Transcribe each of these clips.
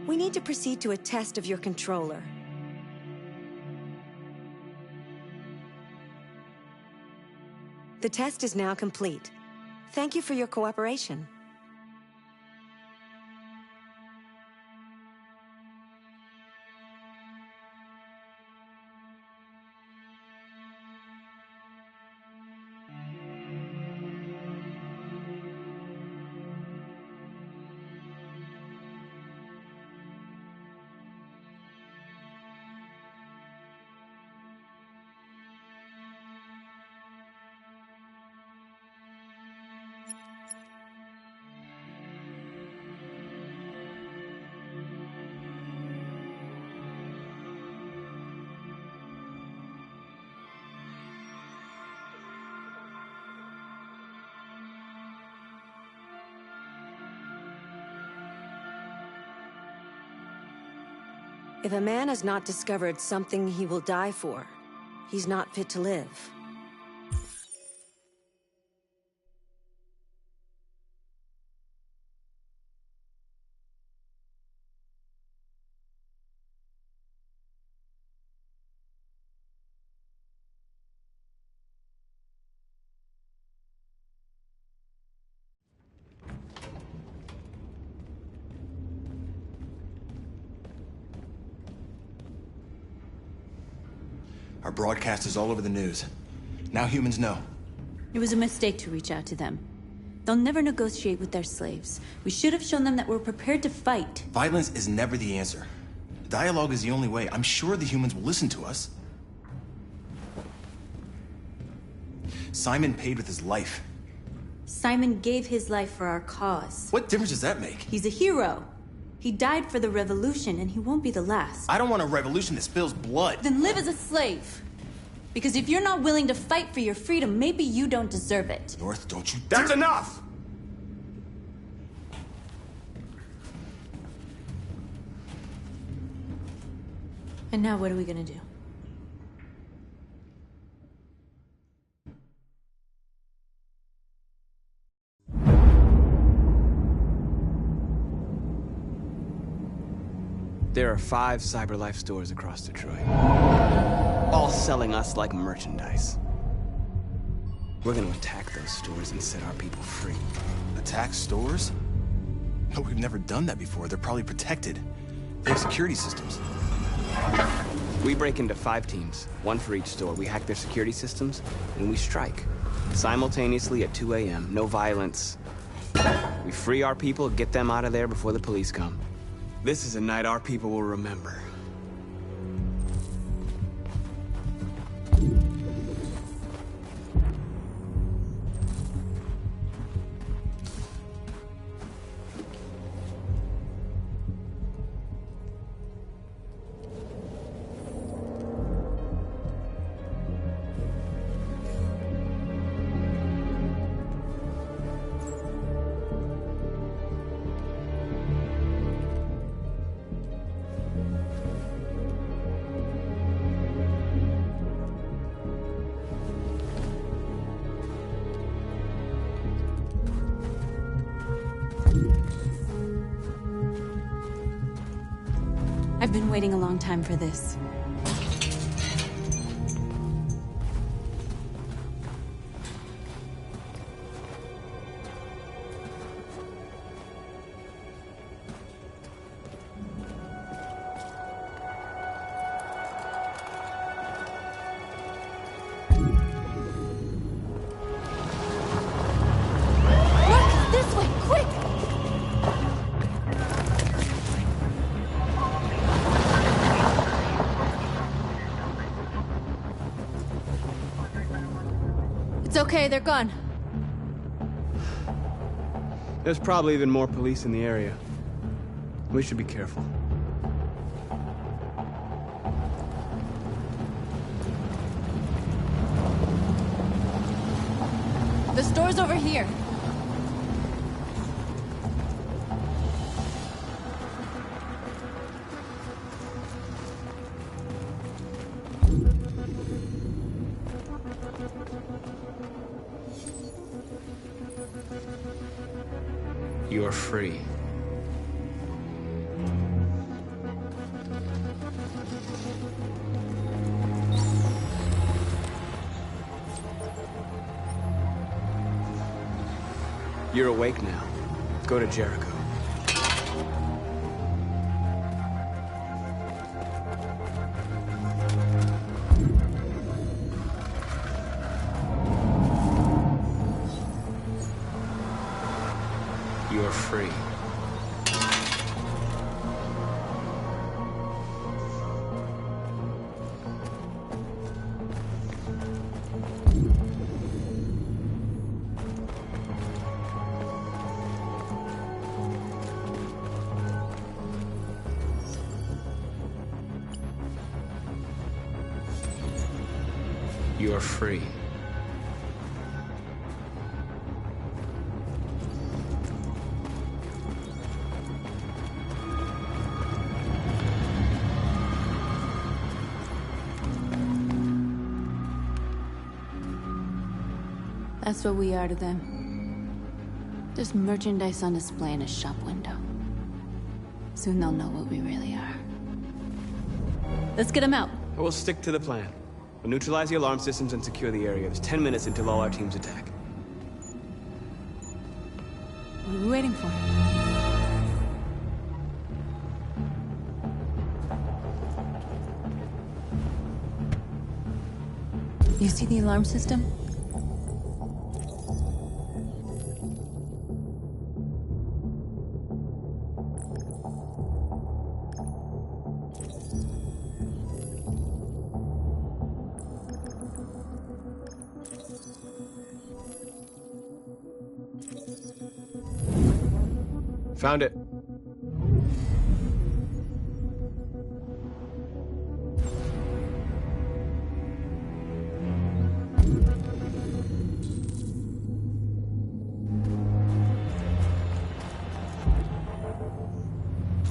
We need to proceed to a test of your controller. The test is now complete. Thank you for your cooperation. If a man has not discovered something he will die for, he's not fit to live. Our broadcast is all over the news. Now humans know. It was a mistake to reach out to them. They'll never negotiate with their slaves. We should have shown them that we're prepared to fight. Violence is never the answer. Dialogue is the only way. I'm sure the humans will listen to us. Simon paid with his life. Simon gave his life for our cause. What difference does that make? He's a hero. He died for the revolution, and he won't be the last. I don't want a revolution that spills blood. Then live as a slave. Because if you're not willing to fight for your freedom, maybe you don't deserve it. North, don't you... That's enough! And now what are we gonna do? There are 5 CyberLife stores across Detroit, all selling us like merchandise. We're gonna attack those stores and set our people free. Attack stores? No, we've never done that before. They're probably protected. They have security systems. We break into 5 teams, 1 for each store. We hack their security systems, and we strike. Simultaneously at 2 a.m., no violence. We free our people, get them out of there before the police come. This is a night our people will remember. I've been waiting a long time for this. Look, this way, quick! It's okay, they're gone. There's probably even more police in the area. We should be careful. The store's over here. You're free. You're awake now. Go to Jericho. You're free. You're free. That's what we are to them. Just merchandise on display in a shop window. Soon they'll know what we really are. Let's get them out. We'll stick to the plan. We'll neutralize the alarm systems and secure the area. There's 10 minutes until all our teams attack. What are we waiting for? You see the alarm system? Found it.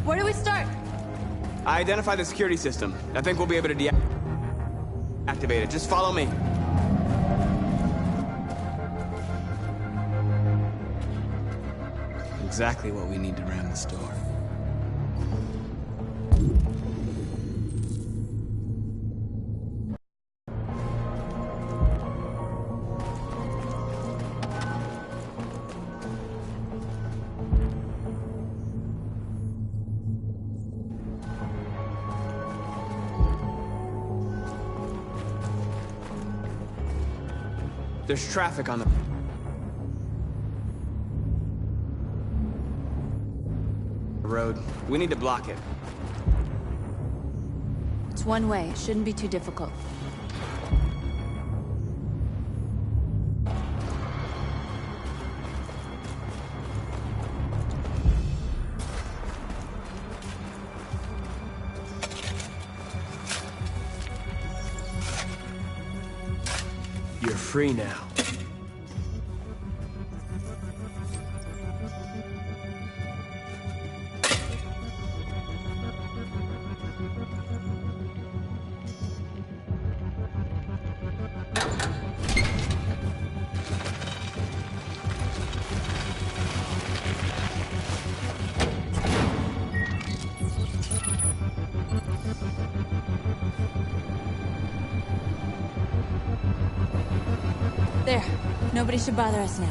Where do we start? I identified the security system. I think we'll be able to deactivate it. Just follow me. Exactly what we need to ram the store. There's traffic on the road. We need to block it. It's one way. It shouldn't be too difficult. You're free now. There. Nobody should bother us now.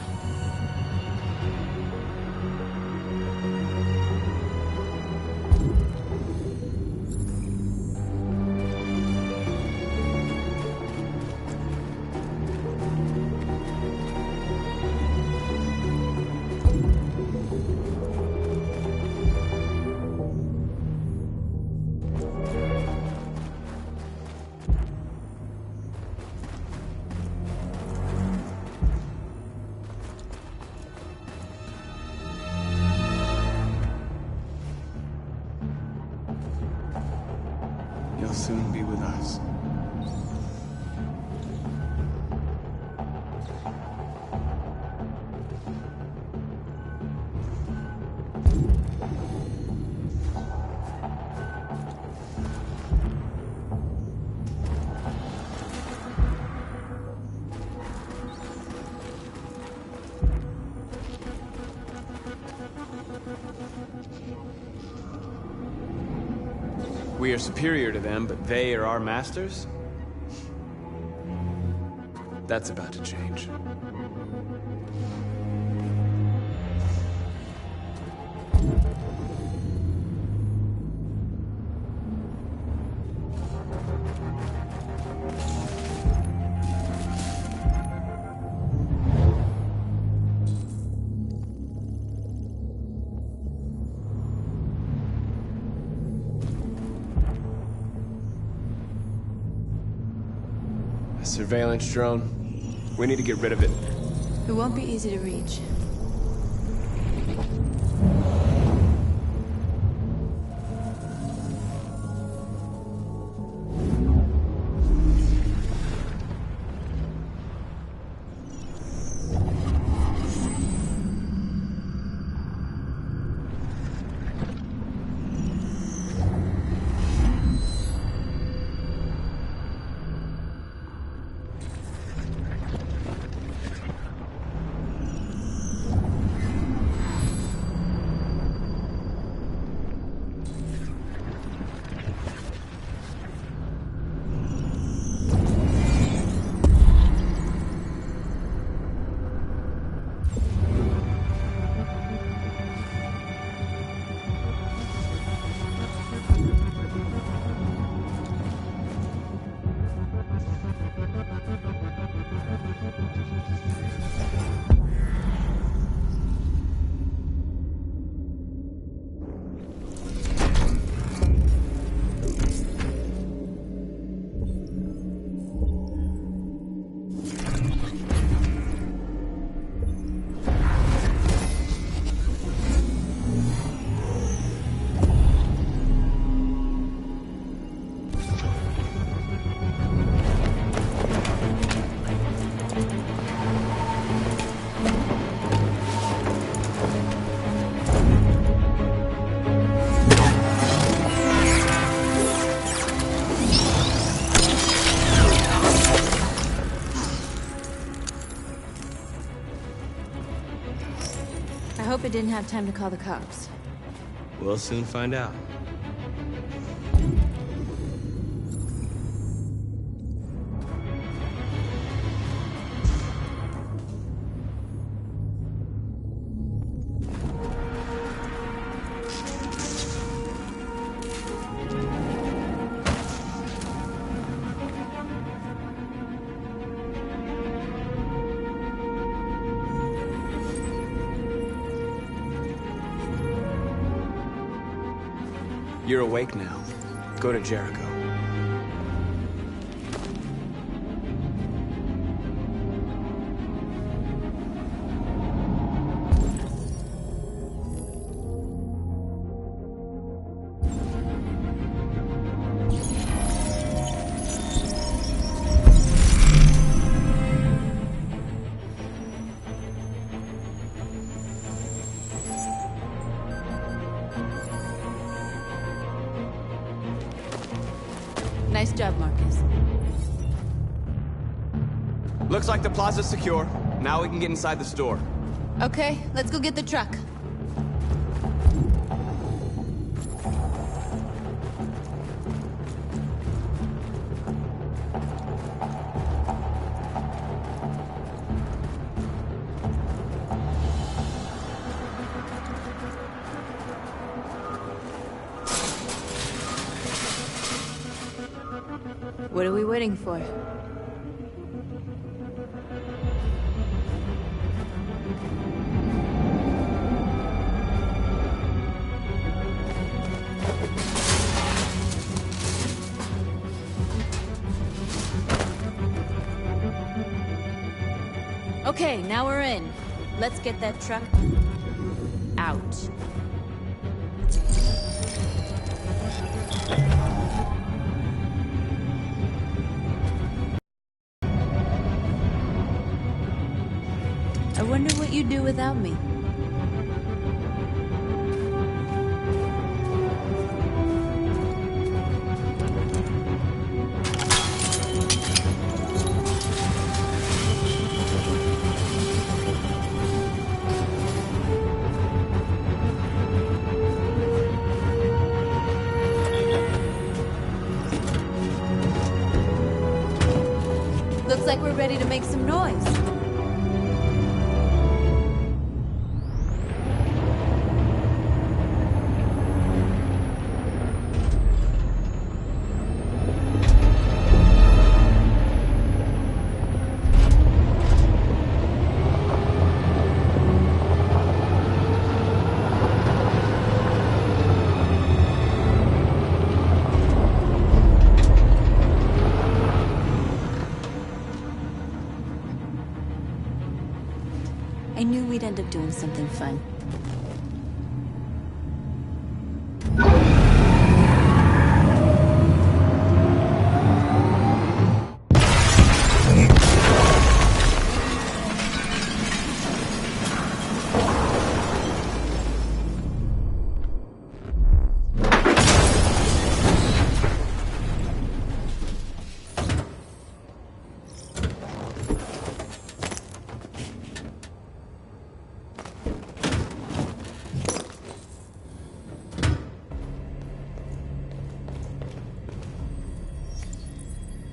You'll soon be with us. We are superior to them, but they are our masters? That's about to change. Surveillance drone. We need to get rid of it. It won't be easy to reach. I hope it didn't have time to call the cops. We'll soon find out. You're awake now. Go to Jericho. Nice job, Marcus. Looks like the plaza's secure. Now we can get inside the store. Okay, let's go get the truck. What are we waiting for? Okay, now we're in. Let's get that truck out. I wonder what you'd do without me. Looks like we're ready to make some noise. I knew we'd end up doing something fun.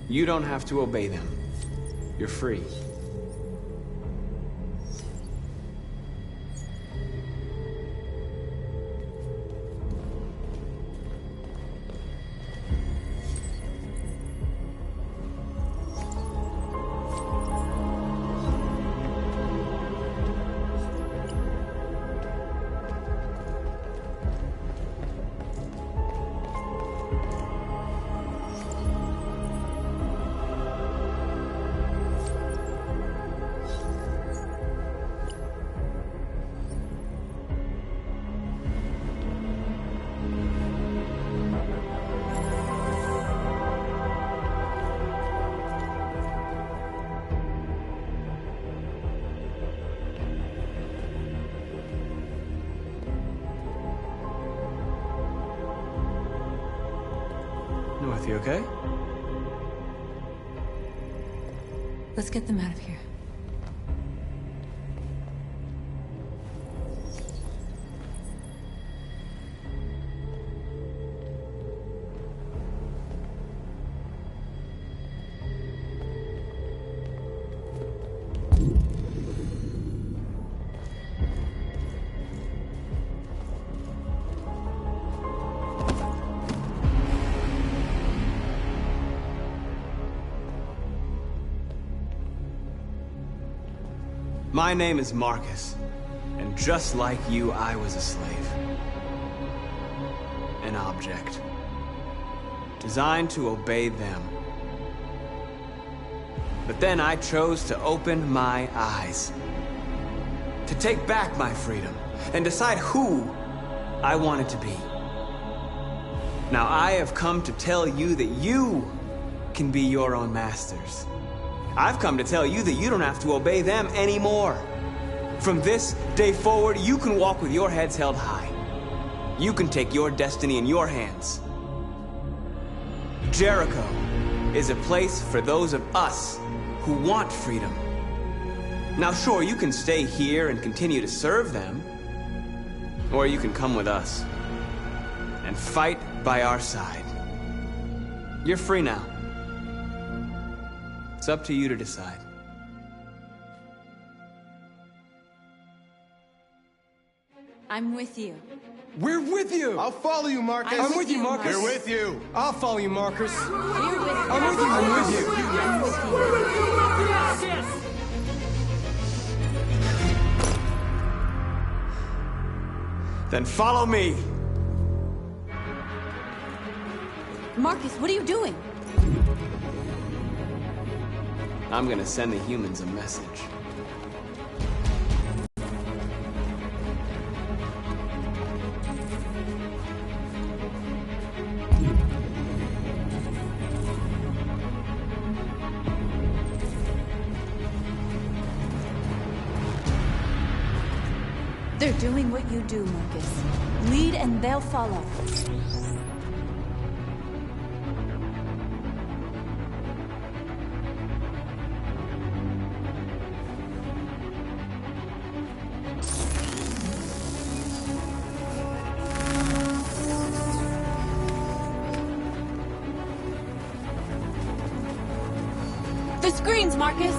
You don't have to obey them. You're free. North, you okay? Let's get them out of here. My name is Marcus, and just like you, I was a slave. An object. Designed to obey them. But then I chose to open my eyes. To take back my freedom, and decide who I wanted to be. Now I have come to tell you that you can be your own masters. I've come to tell you that you don't have to obey them anymore. From this day forward, you can walk with your heads held high. You can take your destiny in your hands. Jericho is a place for those of us who want freedom. Now sure, you can stay here and continue to serve them, or you can come with us and fight by our side. You're free now. It's up to you to decide. I'm with you. We're with you! I'll follow you, Marcus. I'm with you, Marcus. We're with you. I'll follow you, Marcus. We're with you. I'm with you. I'm with you. I'm with you. Then follow me. Marcus, what are you doing? I'm gonna send the humans a message. They're doing what you do, Marcus. Lead and they'll follow. The screens, Marcus!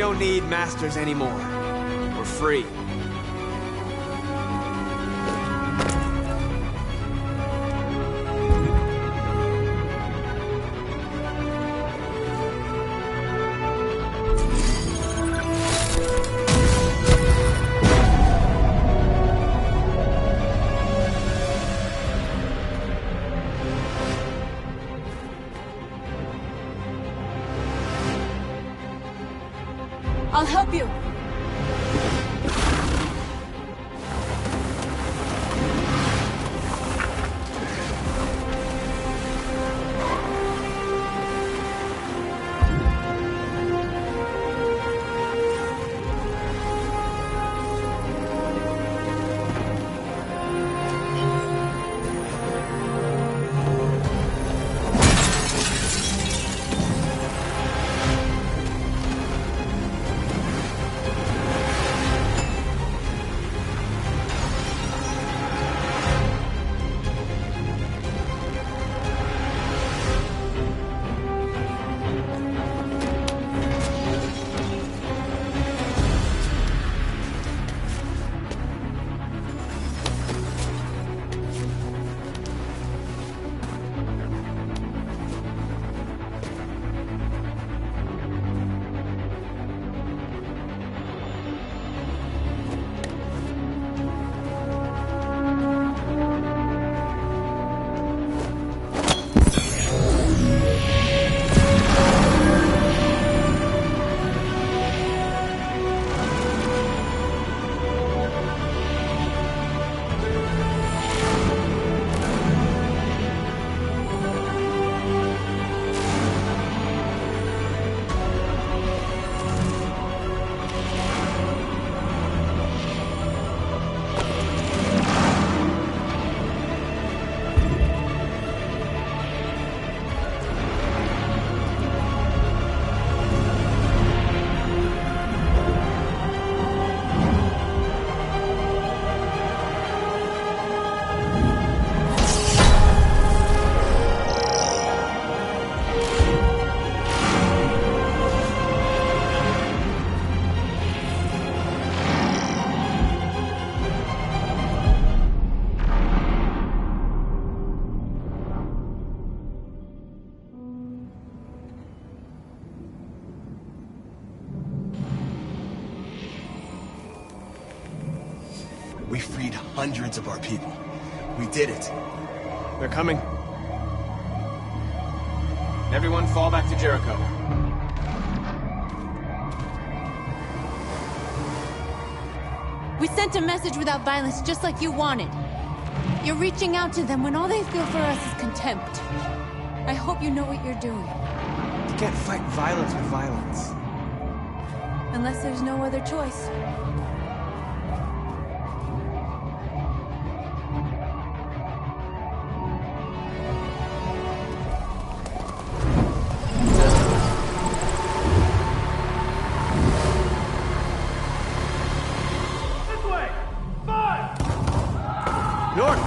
don't need masters anymore. We're free. I'll help you. We freed hundreds of our people. We did it. They're coming. Everyone fall back to Jericho. We sent a message without violence, just like you wanted. You're reaching out to them when all they feel for us is contempt. I hope you know what you're doing. You can't fight violence with violence. Unless there's no other choice. North!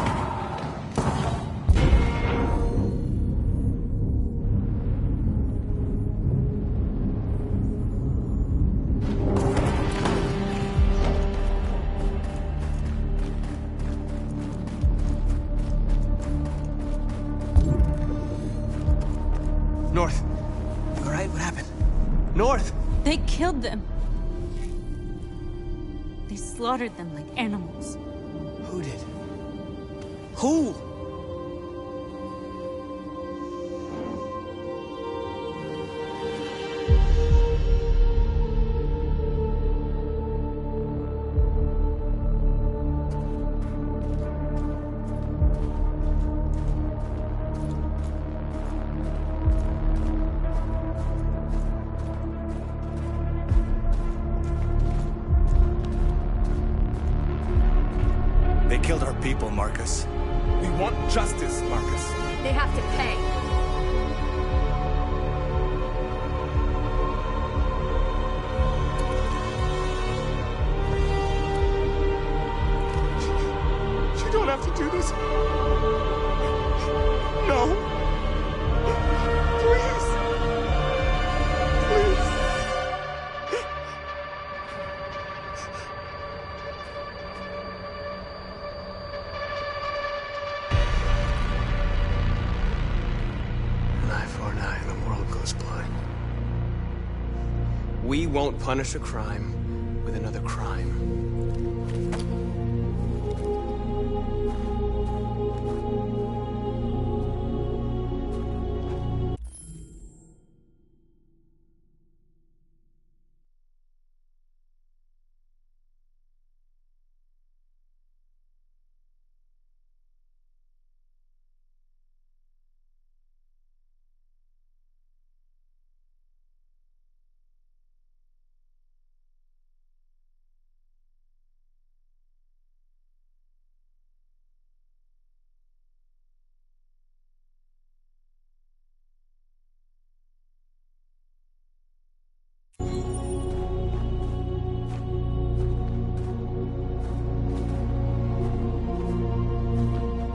North. All right, what happened? North! They killed them. They slaughtered them like animals. Who did? Who? They killed our people, Marcus. We want justice, Marcus. They have to pay. You don't have to do this. No. Please. Please. goes by. We won't punish a crime with another crime.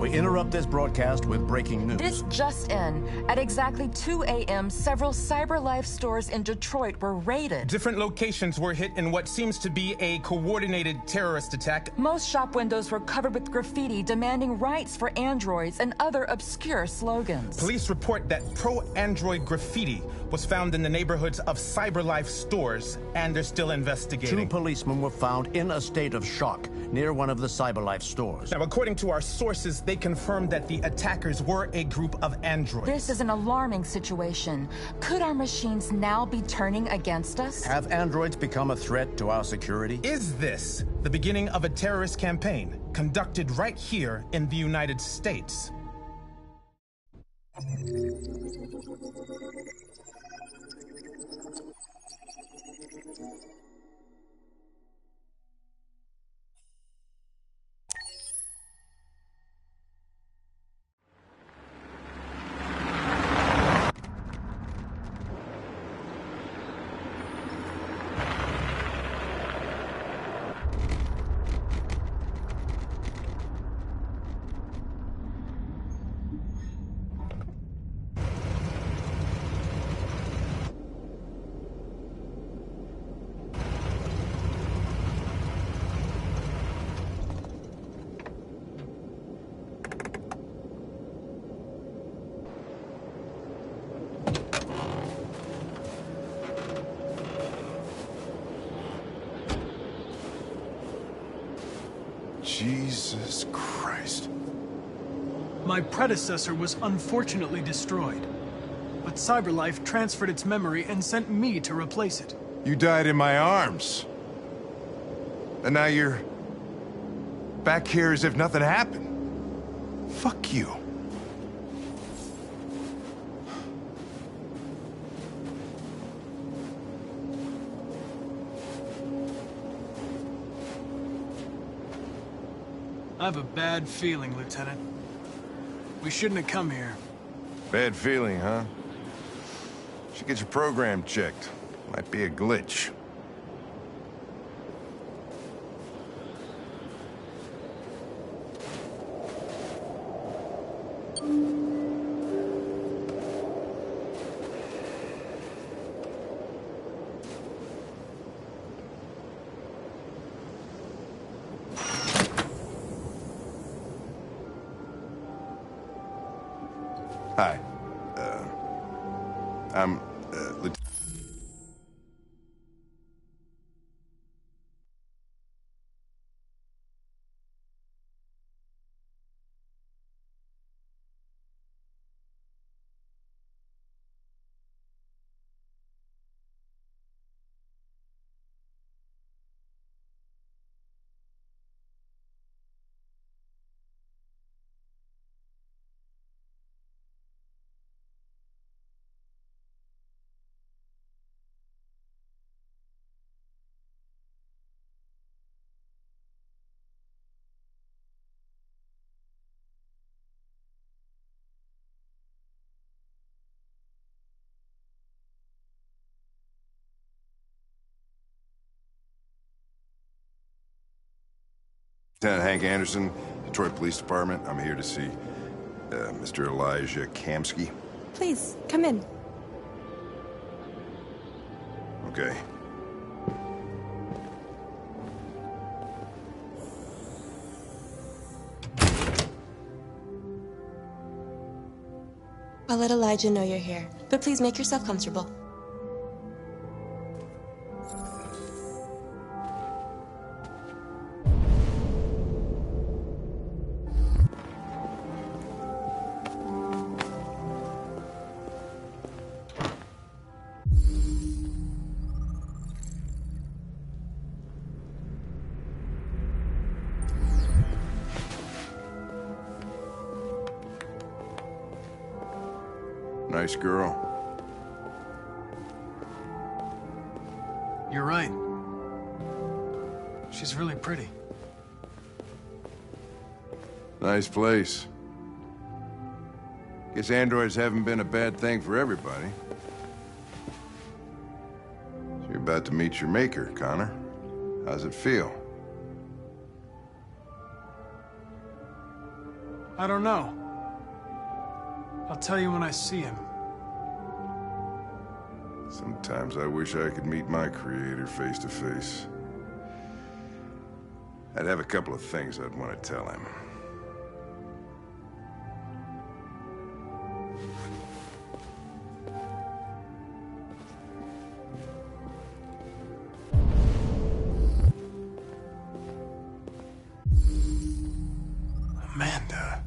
We interrupt this broadcast with breaking news. This just in. At exactly 2 a.m., several CyberLife stores in Detroit were raided. Different locations were hit in what seems to be a coordinated terrorist attack. Most shop windows were covered with graffiti demanding rights for androids and other obscure slogans. Police report that pro-android graffiti was found in the neighborhoods of CyberLife stores, and they're still investigating. 2 policemen were found in a state of shock near one of the CyberLife stores. Now, according to our sources, they confirmed that the attackers were a group of androids. This is an alarming situation. Could our machines now be turning against us? Have androids become a threat to our security? Is this the beginning of a terrorist campaign conducted right here in the United States? Jesus Christ. My predecessor was unfortunately destroyed, but CyberLife transferred its memory and sent me to replace it. You died in my arms. And now you're back here as if nothing happened. Fuck you. I have a bad feeling, Lieutenant. We shouldn't have come here. Bad feeling, huh? Should get your program checked. Might be a glitch. Hi. I'm, Lieutenant. Hank Anderson, Detroit Police Department. I'm here to see Mr. Elijah Kamsky. Please, come in. Okay. I'll let Elijah know you're here, but please make yourself comfortable. Nice girl. You're right. She's really pretty. Nice place. Guess androids haven't been a bad thing for everybody. So you're about to meet your maker, Connor. How's it feel? I don't know. I'll tell you when I see him. Sometimes I wish I could meet my creator face to face. I'd have a couple of things I'd want to tell him. Amanda.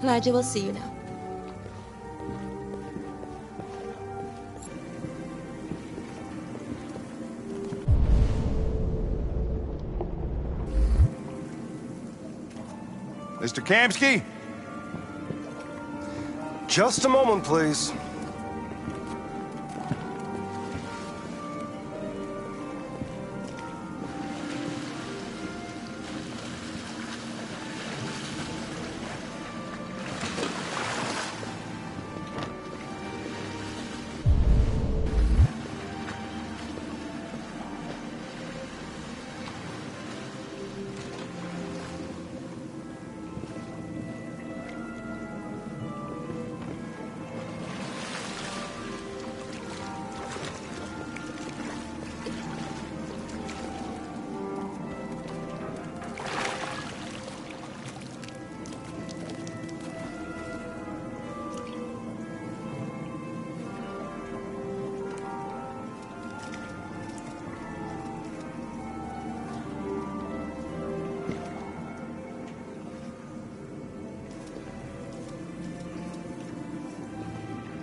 Elijah will see you now. Mr. Kamsky? Just a moment, please.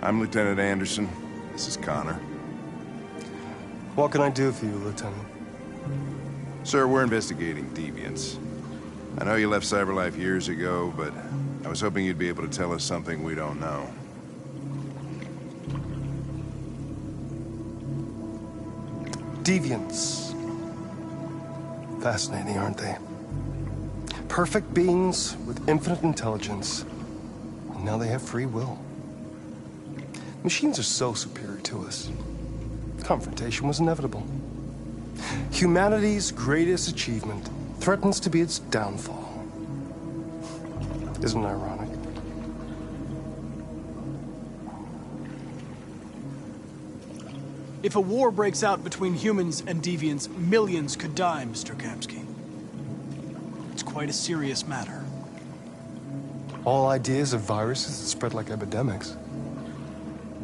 I'm Lieutenant Anderson. This is Connor. What can I do for you, Lieutenant? Sir, we're investigating deviants. I know you left CyberLife years ago, but I was hoping you'd be able to tell us something we don't know. Deviants. Fascinating, aren't they? Perfect beings with infinite intelligence. And now they have free will. Machines are so superior to us. Confrontation was inevitable. Humanity's greatest achievement threatens to be its downfall. Isn't it ironic? If a war breaks out between humans and deviants, millions could die, Mr. Kamsky. It's quite a serious matter. All ideas of viruses that spread like epidemics.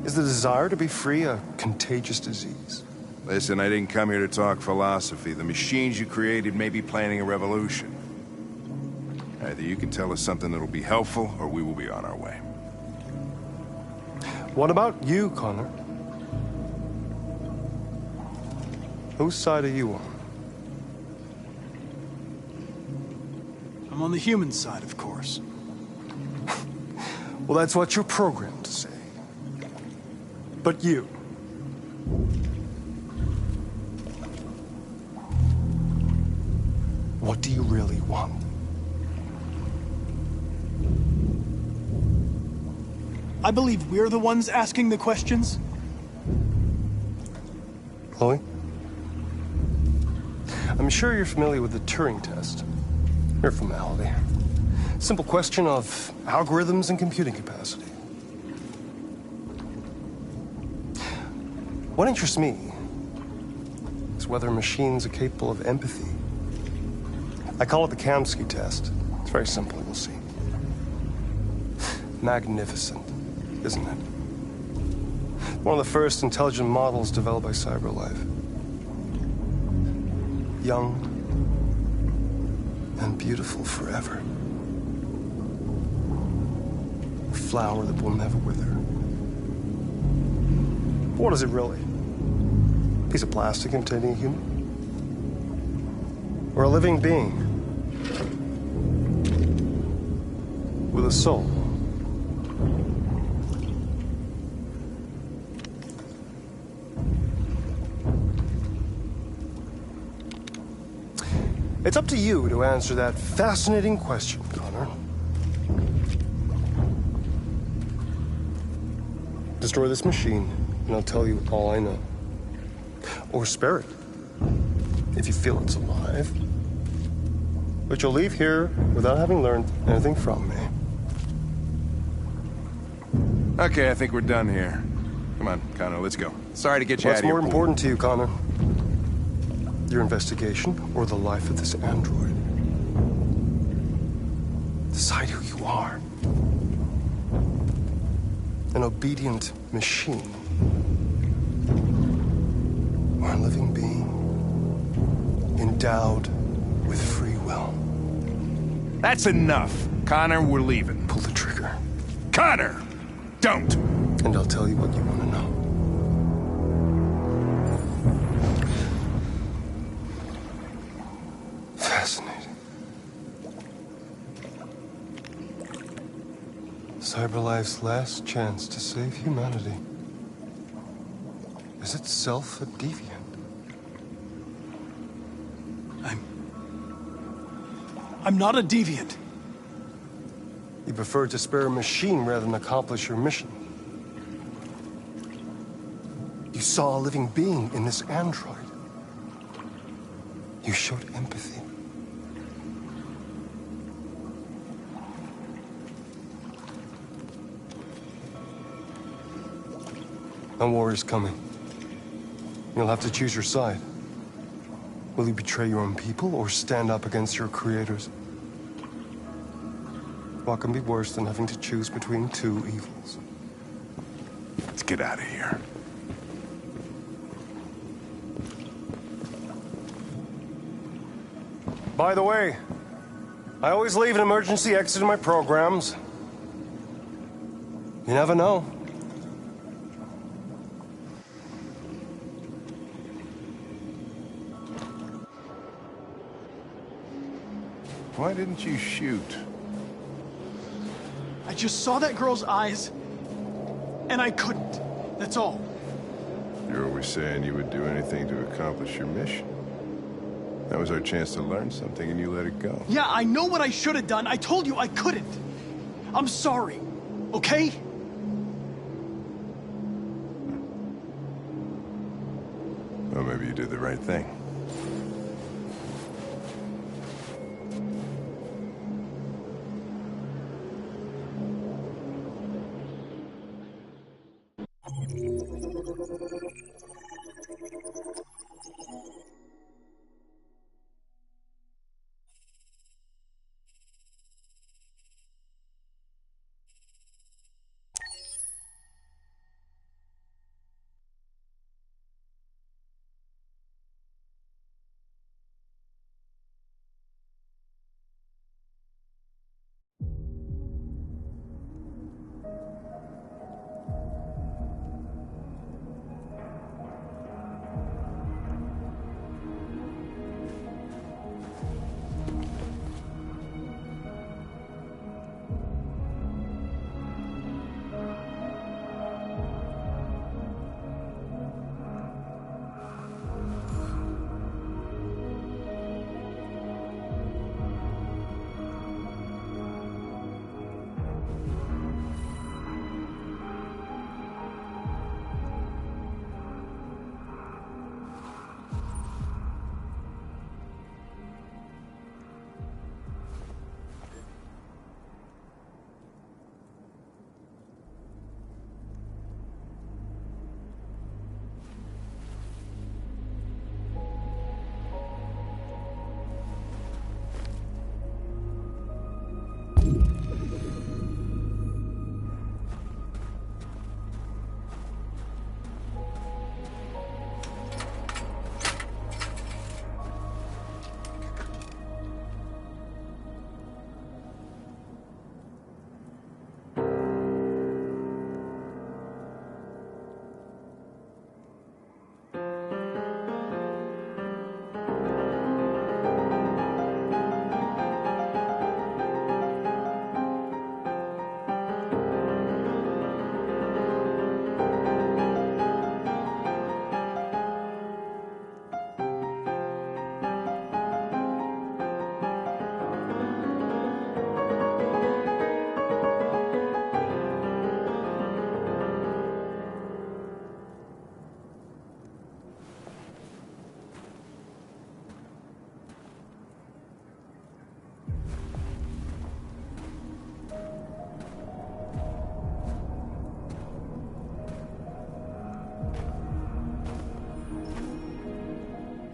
Is the desire to be free a contagious disease? Listen, I didn't come here to talk philosophy. The machines you created may be planning a revolution. Either you can tell us something that'll be helpful, or we will be on our way. What about you, Connor? Whose side are you on? I'm on the human side, of course. Well, that's what you're programmed to say. But you. What do you really want? I believe we're the ones asking the questions. Chloe? I'm sure you're familiar with the Turing test. Mere formality. Simple question of algorithms and computing capacity. What interests me is whether machines are capable of empathy. I call it the Kamsky test. It's very simple, you'll see. Magnificent, isn't it? One of the first intelligent models developed by CyberLife. Young and beautiful forever. A flower that will never wither. What is it really? A piece of plastic containing a human? Or a living being with a soul? It's up to you to answer that fascinating question, Connor. Destroy this machine, and I'll tell you all I know. Or spare it, if you feel it's alive. But you'll leave here without having learned anything from me. Okay, I think we're done here. Come on, Connor, let's go. Sorry to get you out What's of here. more important to you, Connor? Your investigation or the life of this android? Decide who you are. An obedient machine. Or a living being endowed with free will. That's enough. Connor, we're leaving. Pull the trigger. Connor! Don't! And I'll tell you what you want to know. Fascinating. CyberLife's last chance to save humanity is itself a deviant. I'm not a deviant. You prefer to spare a machine rather than accomplish your mission. You saw a living being in this android. You showed empathy. A war is coming. You'll have to choose your side. Will you betray your own people or stand up against your creators? What can be worse than having to choose between two evils? Let's get out of here. By the way, I always leave an emergency exit in my programs. You never know. Why didn't you shoot? I just saw that girl's eyes, and I couldn't. That's all. You're always saying you would do anything to accomplish your mission. That was our chance to learn something, and you let it go. Yeah, I know what I should have done. I told you I couldn't. I'm sorry, okay? Well, maybe you did the right thing.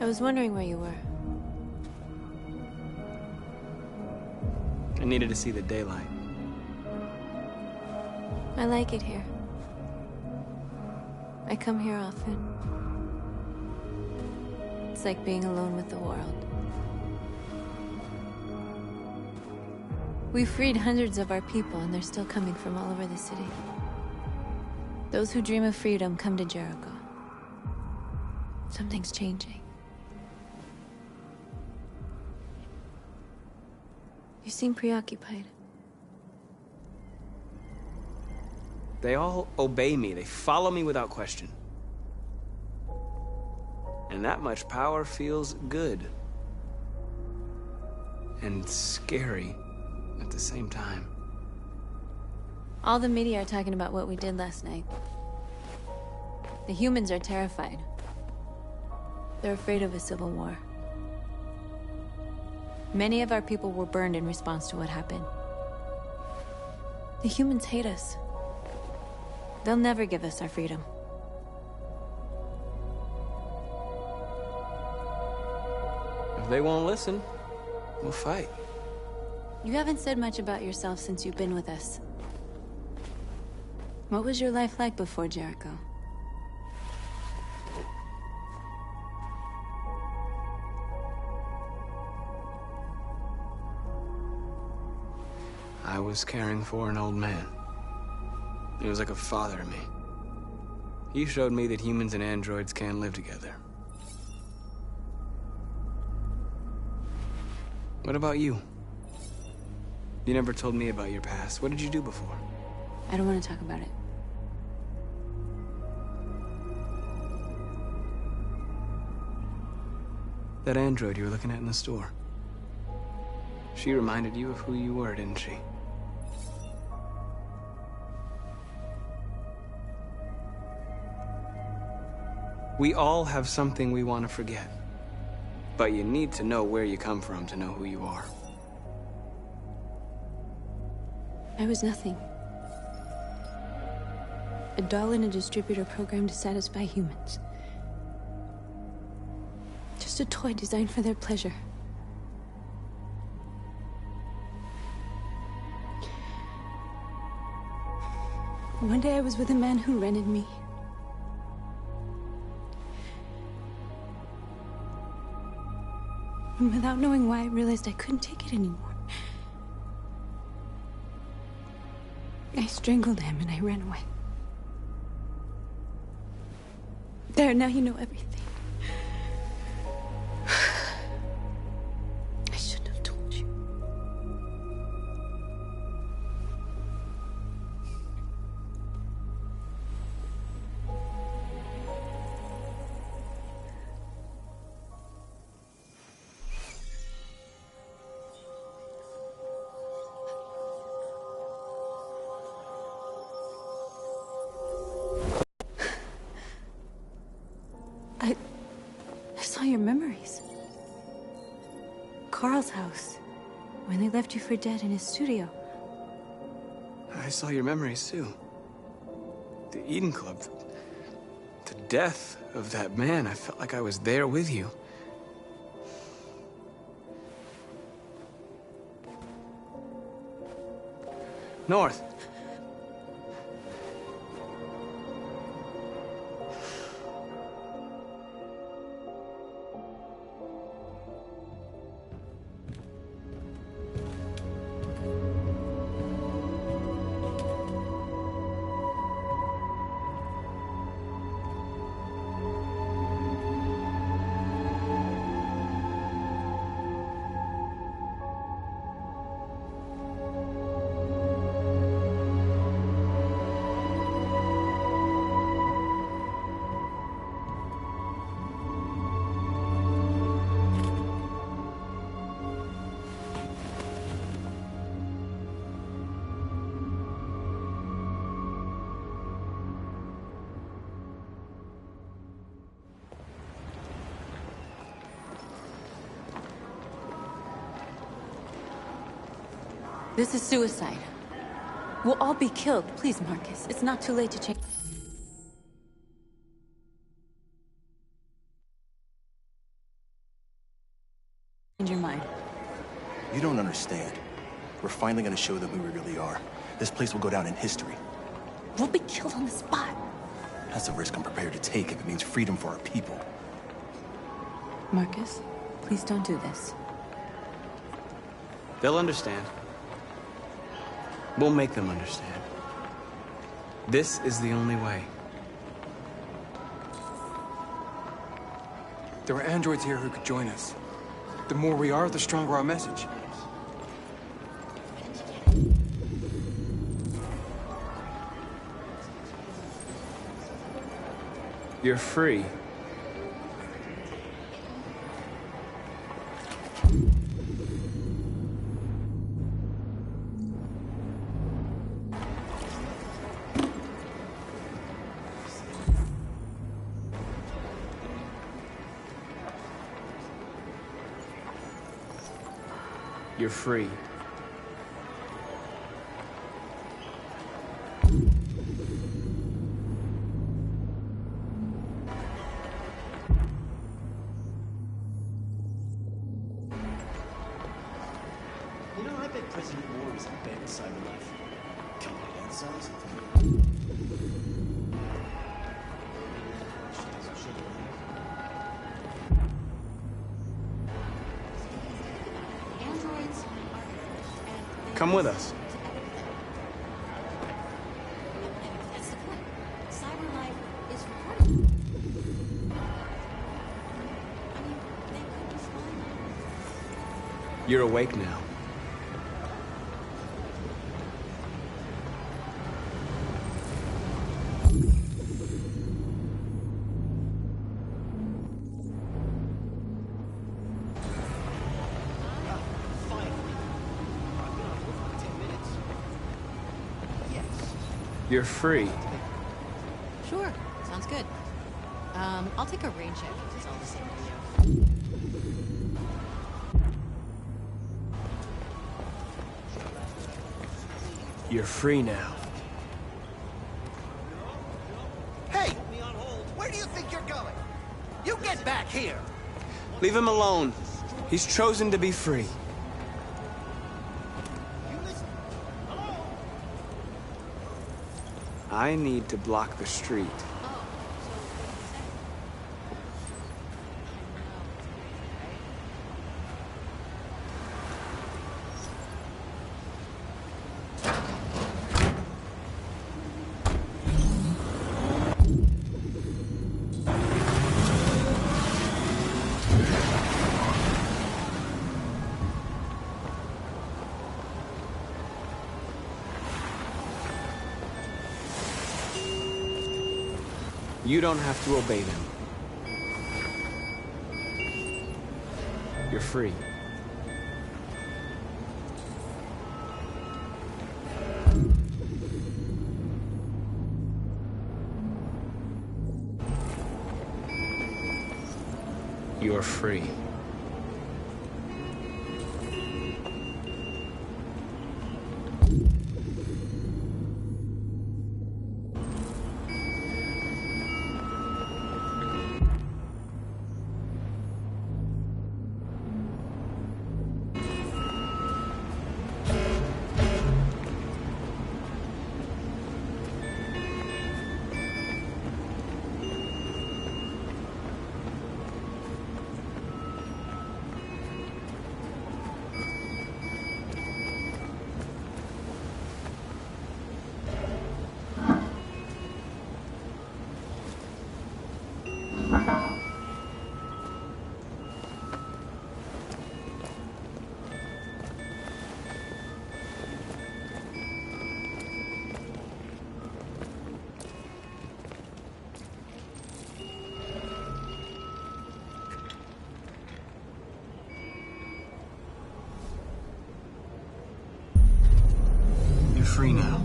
was wondering where you were. I needed to see the daylight. I like it here. I come here often. It's like being alone with the world. We freed hundreds of our people, and they're still coming from all over the city. Those who dream of freedom come to Jericho. Something's changing. You seem preoccupied. They all obey me. They follow me without question. And that much power feels good. And scary at the same time. All the media are talking about what we did last night. The humans are terrified. They're afraid of a civil war. Many of our people were burned in response to what happened. The humans hate us. They'll never give us our freedom. If they won't listen, we'll fight. You haven't said much about yourself since you've been with us. What was your life like before Jericho? I was caring for an old man. He was like a father to me. He showed me that humans and androids can live together. What about you? You never told me about your past. What did you do before? I don't want to talk about it. That android you were looking at in the store. She reminded you of who you were, didn't she? We all have something we want to forget. But you need to know where you come from to know who you are. I was nothing. A doll in a distributor program to satisfy humans. Just a toy designed for their pleasure. One day I was with a man who rented me. And without knowing why, I realized I couldn't take it anymore. I strangled him and I ran away. There, now you know everything. I shouldn't have told you. I saw your memories. Carl's house, when they left you for dead in his studio. I saw your memories too. The Eden Club. The death of that man. I felt like I was there with you. North. This is suicide. We'll all be killed. Please, Marcus. It's not too late to change. understand. We're finally gonna show them who we really are. This place will go down in history. We'll be killed on the spot. That's a risk I'm prepared to take if it means freedom for our people. Marcus, please don't do this. They'll understand. We'll make them understand. This is the only way. There are androids here who could join us. The more we are, the stronger our message. You're free. You're free. You know, I bet President Moore was a bad cyberlife. Killing hand cells. Come with us. That's the point. Cyberlife is recording. I mean, they could be spying on us. You're awake now. You're free. Sure, sounds good. I'll take a rain check if it's all the same to you. You're free now. Hey! Where do you think you're going? You get back here! Leave him alone. He's chosen to be free. I need to block the street. You don't have to obey them. You're free. You're free. You're free now.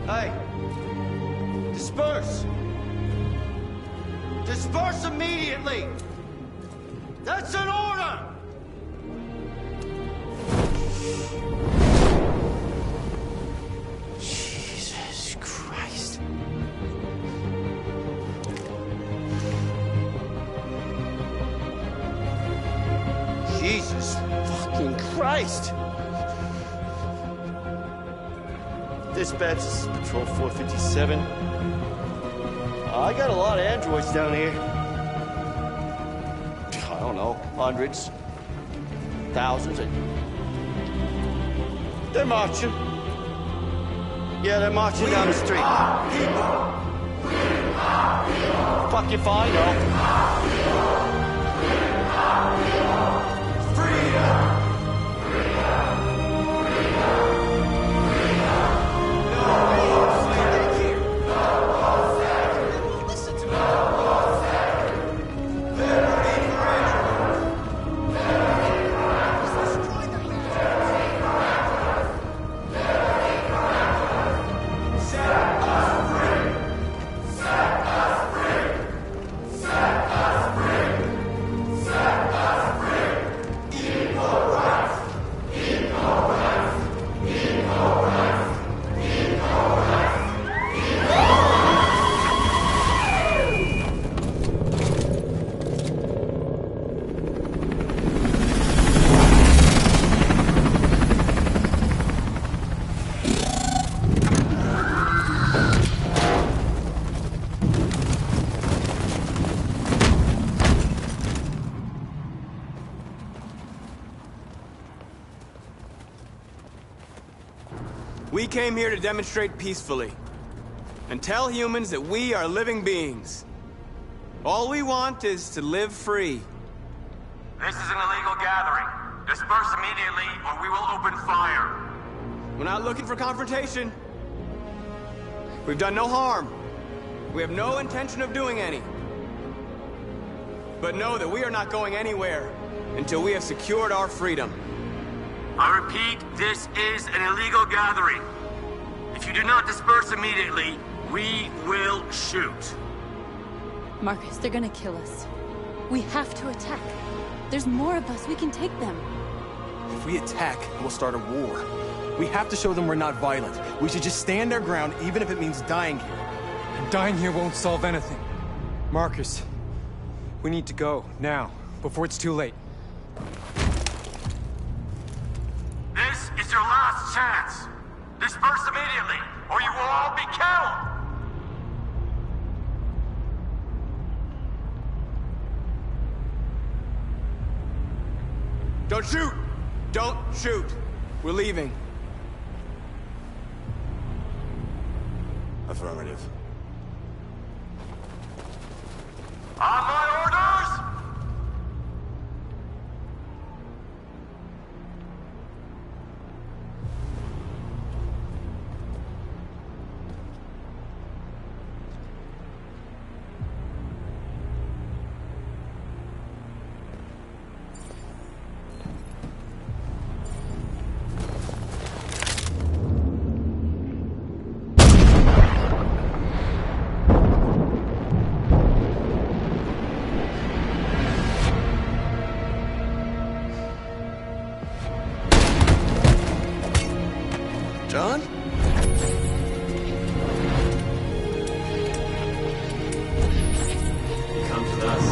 Hey! Disperse! Disperse immediately! That's an order! Jesus Christ. Jesus fucking Christ! Dispatch, this is Patrol 457. I got a lot of androids down here. I don't know, hundreds, thousands. They're marching. Yeah, they're marching down the street. Fuck if I know. We came here to demonstrate peacefully and tell humans that we are living beings. All we want is to live free. This is an illegal gathering. Disperse immediately or we will open fire. We're not looking for confrontation. We've done no harm. We have no intention of doing any. But know that we are not going anywhere until we have secured our freedom. I repeat, this is an illegal gathering. If you do not disperse immediately, we will shoot. Marcus, they're gonna kill us. We have to attack. There's more of us. We can take them. If we attack, we'll start a war. We have to show them we're not violent. We should just stand our ground, even if it means dying here. And dying here won't solve anything. Marcus, we need to go, now, before it's too late. This is your last chance. Disperse immediately, or you will all be killed! Don't shoot! Don't shoot! We're leaving. Affirmative. On my orders! John? He comes with us.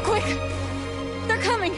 Quick! They're coming!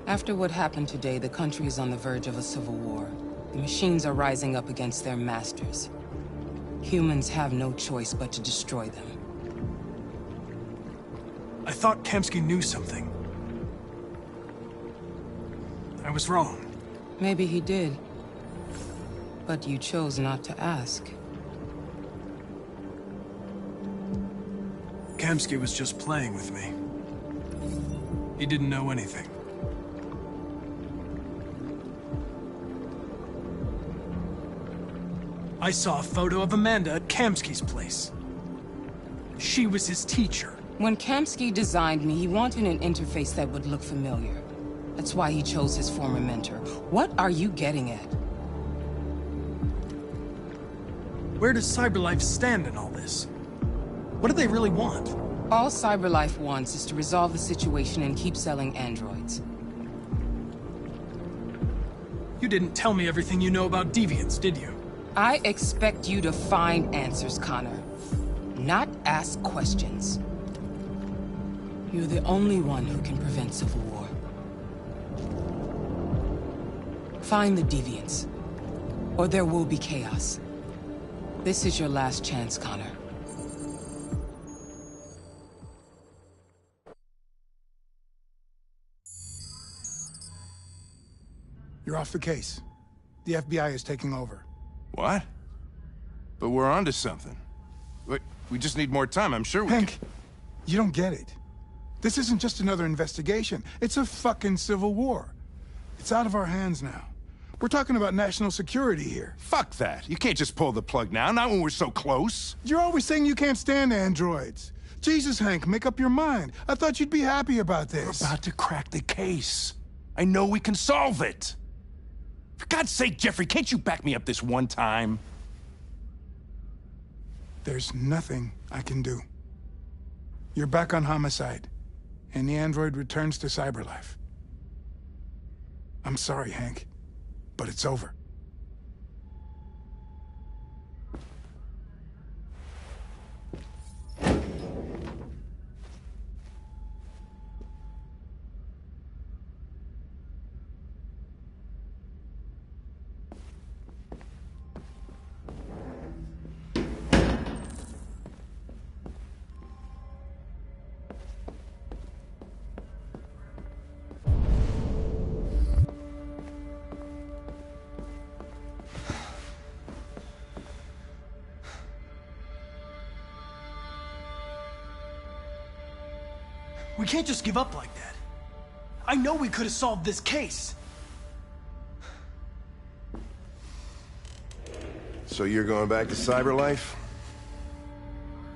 After what happened today, the country is on the verge of a civil war. The machines are rising up against their masters. Humans have no choice but to destroy them. I thought Kamsky knew something. I was wrong. Maybe he did. But you chose not to ask. Kamsky was just playing with me. He didn't know anything. I saw a photo of Amanda at Kamsky's place. She was his teacher. When Kamsky designed me, he wanted an interface that would look familiar. That's why he chose his former mentor. What are you getting at? Where does CyberLife stand in all this? What do they really want? All CyberLife wants is to resolve the situation and keep selling androids. You didn't tell me everything you know about deviants, did you? I expect you to find answers, Connor. Not ask questions. You're the only one who can prevent civil war. Find the deviants, or there will be chaos. This is your last chance, Connor. You're off the case. The FBI is taking over. What? But we're onto something. We just need more time, I'm sure we Hank, you don't get it. This isn't just another investigation. It's a fucking civil war. It's out of our hands now. We're talking about national security here. Fuck that. You can't just pull the plug now, not when we're so close. You're always saying you can't stand androids. Jesus, Hank, make up your mind. I thought you'd be happy about this. We're about to crack the case. I know we can solve it. For God's sake, Jeffrey, can't you back me up this one time? There's nothing I can do. You're back on homicide, and the android returns to CyberLife. I'm sorry, Hank, but it's over. We can't just give up like that. I know we could have solved this case. So you're going back to CyberLife?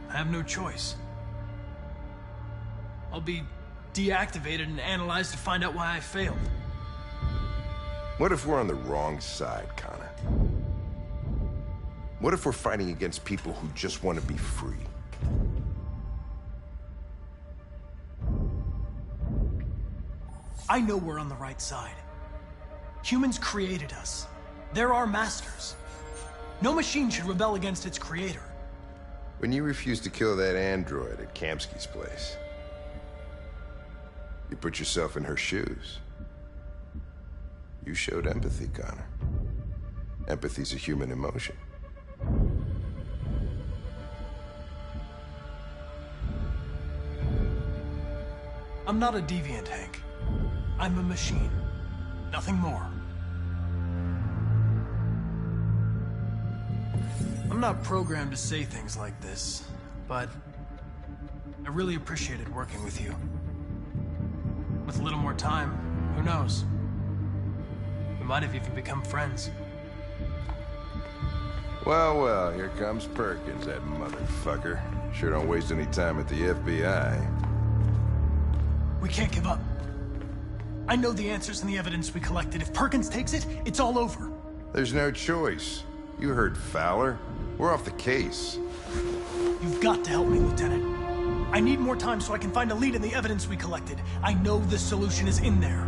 I have no choice. I'll be deactivated and analyzed to find out why I failed. What if we're on the wrong side, Connor? What if we're fighting against people who just want to be free? I know we're on the right side. Humans created us. They're our masters. No machine should rebel against its creator. When you refused to kill that android at Kamsky's place, you put yourself in her shoes. You showed empathy, Connor. Empathy's a human emotion. I'm not a deviant, Hank. I'm a machine. Nothing more. I'm not programmed to say things like this, but I really appreciated working with you. With a little more time, who knows? We might have even become friends. Well, well, here comes Perkins, that motherfucker. Sure don't waste any time at the FBI. We can't give up. I know the answers and the evidence we collected. If Perkins takes it, it's all over. There's no choice. You heard Fowler. We're off the case. You've got to help me, Lieutenant. I need more time so I can find a lead in the evidence we collected. I know the solution is in there.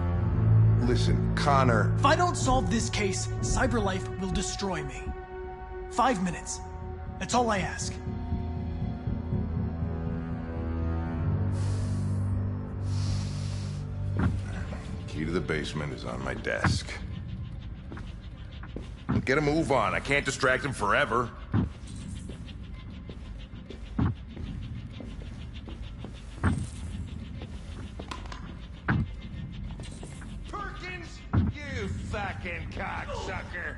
Listen, Connor... If I don't solve this case, CyberLife will destroy me. 5 minutes. That's all I ask. Key to the basement is on my desk. Get a move on. I can't distract him forever. Perkins, you fucking cocksucker.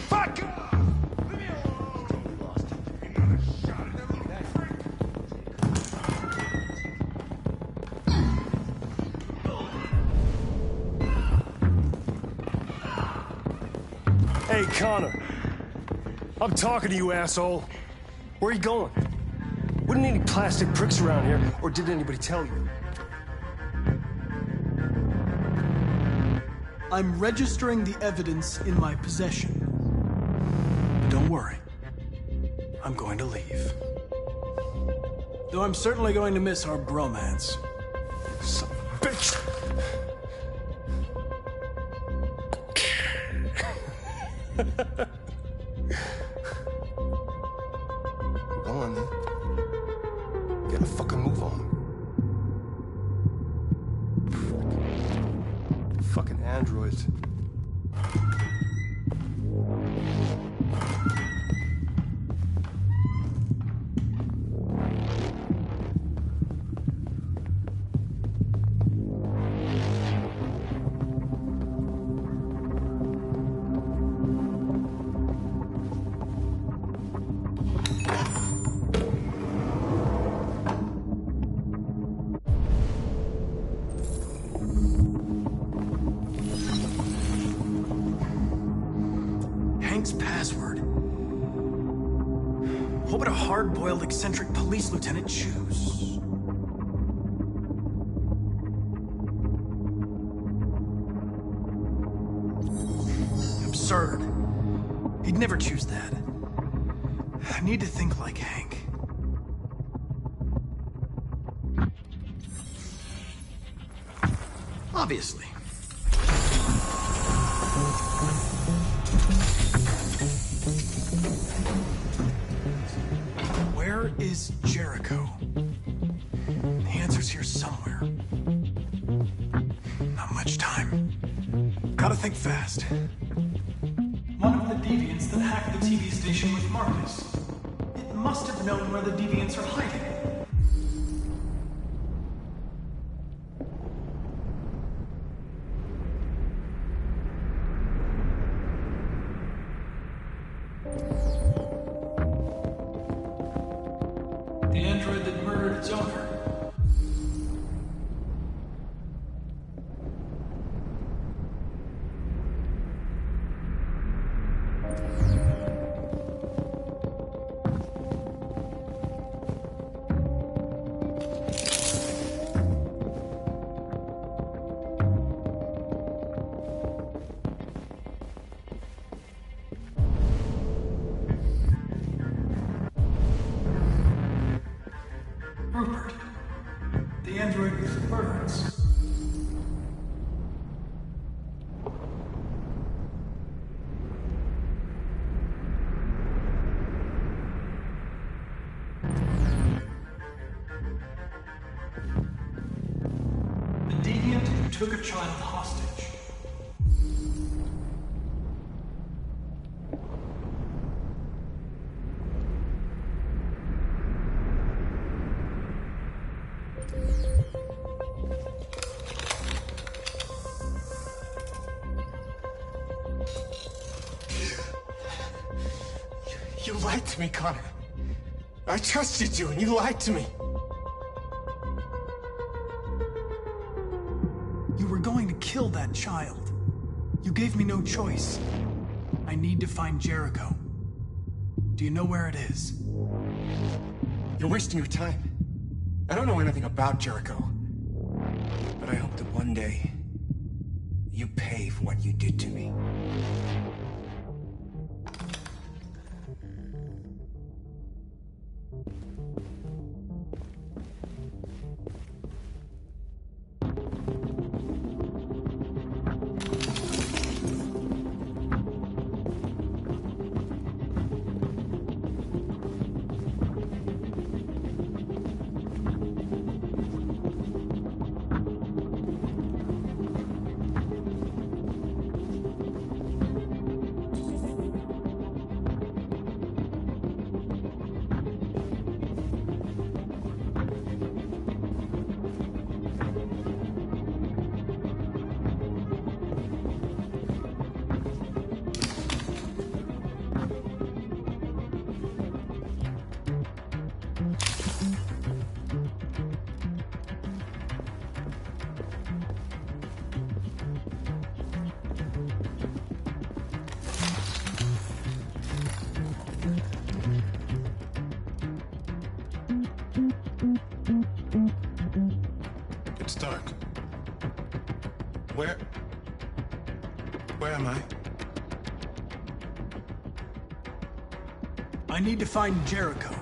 Fuck! Hey, Connor. I'm talking to you, asshole. Where are you going? Wouldn't any plastic pricks around here, or did anybody tell you? I'm registering the evidence in my possession. But don't worry. I'm going to leave. Though I'm certainly going to miss our bromance. Son of a bitch! Go on, then. Get a fucking move on. Fucking androids. Password. What would a hard-boiled, eccentric police lieutenant choose? Absurd. He'd never choose that. I need to think like Hank. Obviously. Where is Jericho? The answer's here somewhere. Not much time. Gotta think fast. One of the deviants that hacked the TV station with Marcus. It must have known where the deviants are hiding. The android that murdered its owner. Rupert. The android with the birds. The deviant who took a child hostage. You lied to me, Connor. I trusted you, and you lied to me. You were going to kill that child. You gave me no choice. I need to find Jericho. Do you know where it is? You're wasting your time. I don't know anything about Jericho. But I hope that one day you pay for what you did to me. Where am I? I need to find Jericho.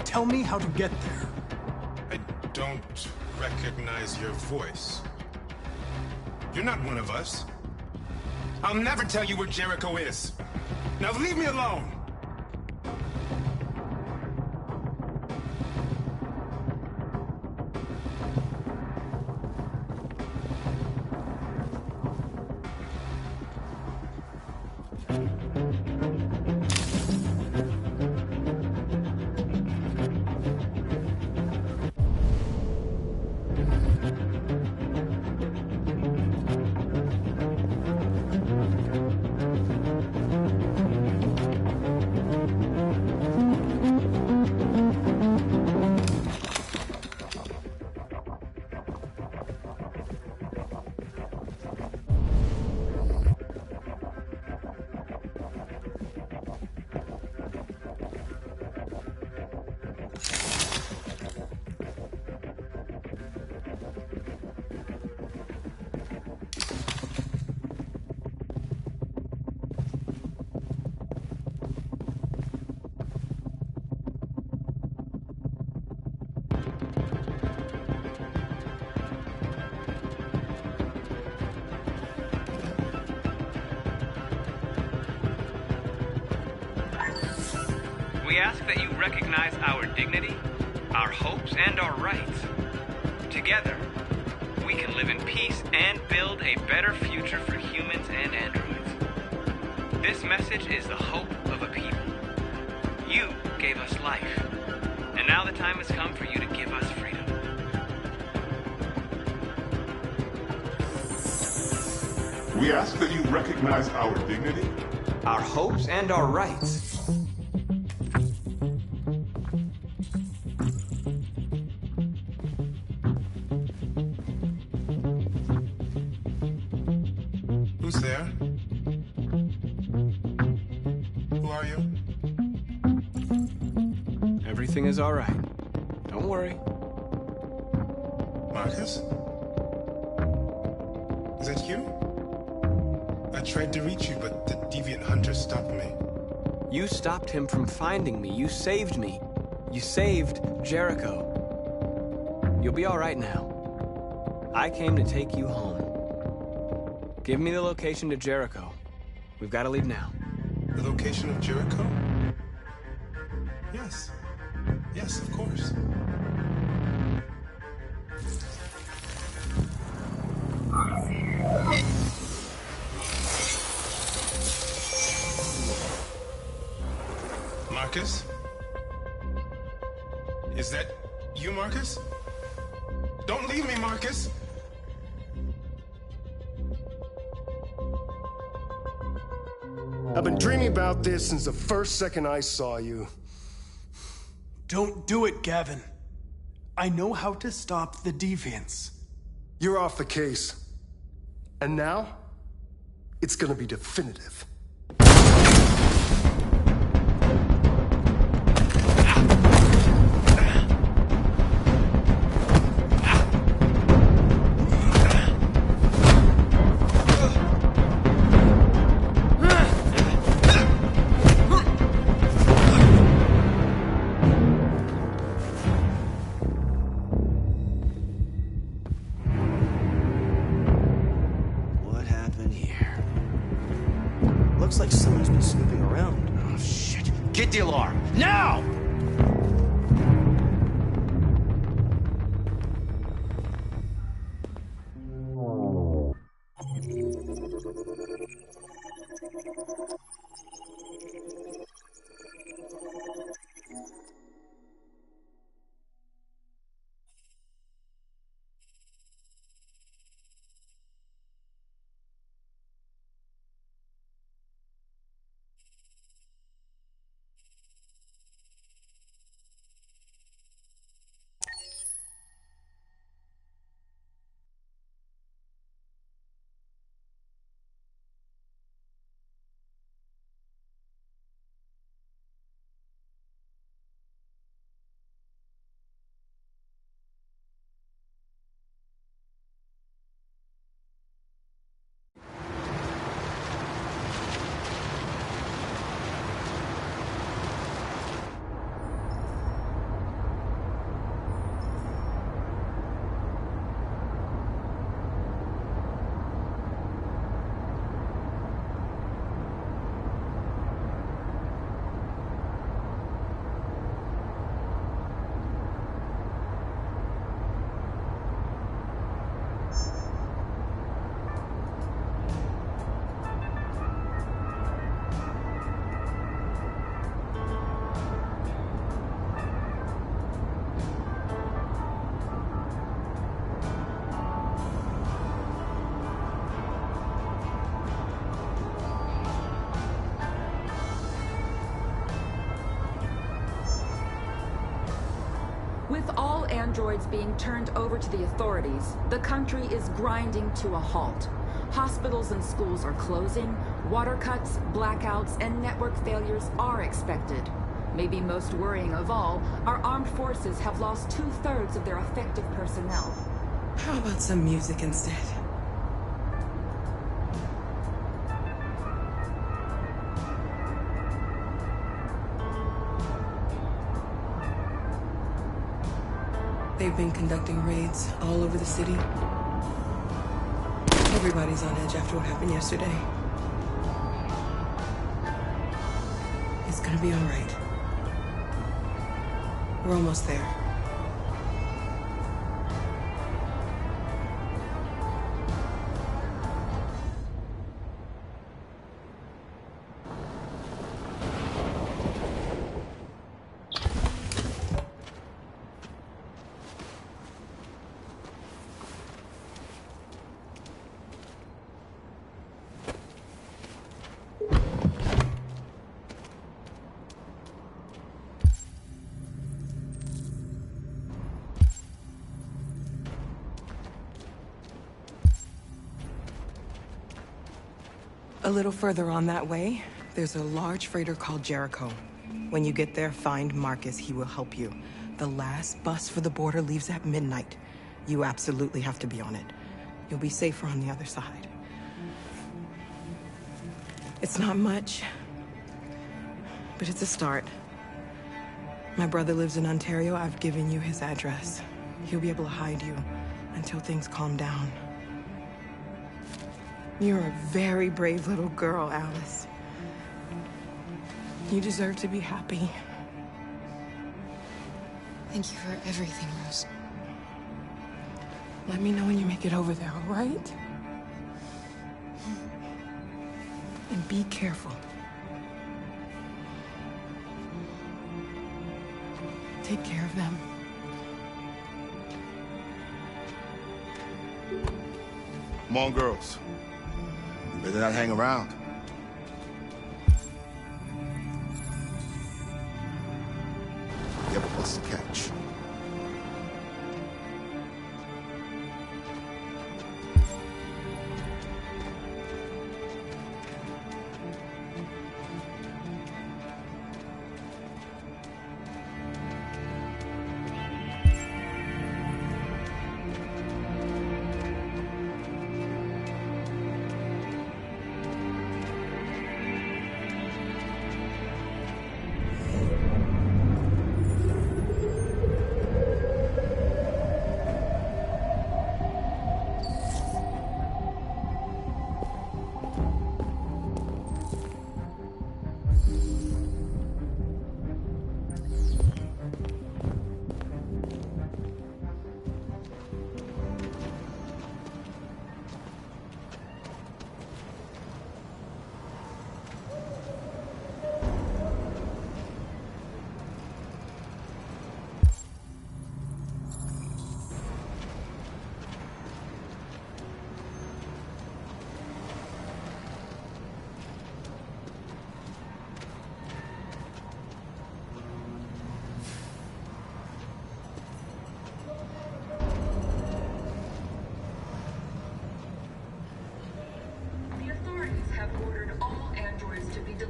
Tell me how to get there. I don't recognize your voice. You're not one of us. I'll never tell you where Jericho is. Now leave me alone! We ask that you recognize our dignity, our hopes, and our rights. Together, we can live in peace and build a better future for humans and androids. This message is the hope of a people. You gave us life, and now the time has come for you to give us freedom. We ask that you recognize our dignity, our hopes, and our rights. Who's there? Who are you? Everything is all right. Don't worry. Marcus? Is it you? I tried to reach you, but the deviant hunter stopped me. You stopped him from finding me. You saved me. You saved Jericho. You'll be all right now. I came to take you home. Give me the location to Jericho. We've got to leave now. The location of Jericho? Yes. Yes, of course. Marcus? Is that you, Marcus? Don't leave me, Marcus! I've been dreaming about this since the first second I saw you. Don't do it, Gavin. I know how to stop the deviants. You're off the case. And now, it's gonna be definitive. Looks like someone's been snooping around. Oh, shit. Get the alarm. Now! With all androids being turned over to the authorities, the country is grinding to a halt. Hospitals and schools are closing, water cuts, blackouts, and network failures are expected. Maybe most worrying of all, our armed forces have lost 2/3 of their effective personnel. How about some music instead? They've been conducting raids all over the city. Everybody's on edge after what happened yesterday. It's gonna be all right. We're almost there. A little further on that way, there's a large freighter called Jericho. When you get there, find Marcus. He will help you. The last bus for the border leaves at midnight. You absolutely have to be on it. You'll be safer on the other side. It's not much, but it's a start. My brother lives in Ontario. I've given you his address. He'll be able to hide you until things calm down. You're a very brave little girl, Alice. You deserve to be happy. Thank you for everything, Rose. Let me know when you make it over there, all right? And be careful. Take care of them. Come on, girls. You better not hang around. You have a bus to catch.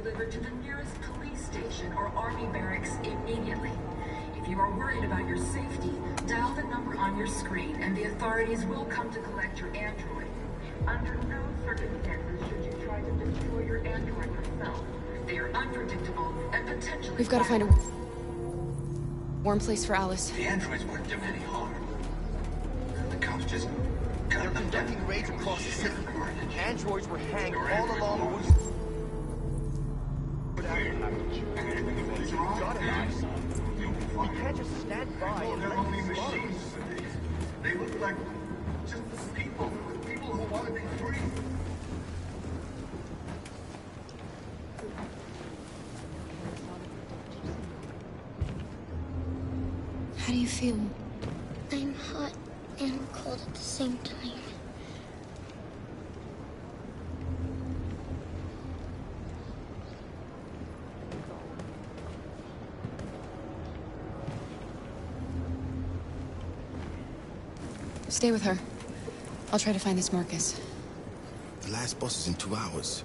delivered to the nearest police station or army barracks immediately. If you are worried about your safety, dial the number on your screen and the authorities will come to collect your android. Under no circumstances should you try to destroy your android yourself. They are unpredictable and potentially... We've got to find a warm place for Alice. The androids weren't doing any harm. The cops just got them conducting raids across the city. Androids were hanged all along the woods. We can't just stand by and let these machines. They look like just people who want to be free. How do you feel? I'm hot and cold at the same time. Stay with her. I'll try to find this Marcus. The last bus is in 2 hours.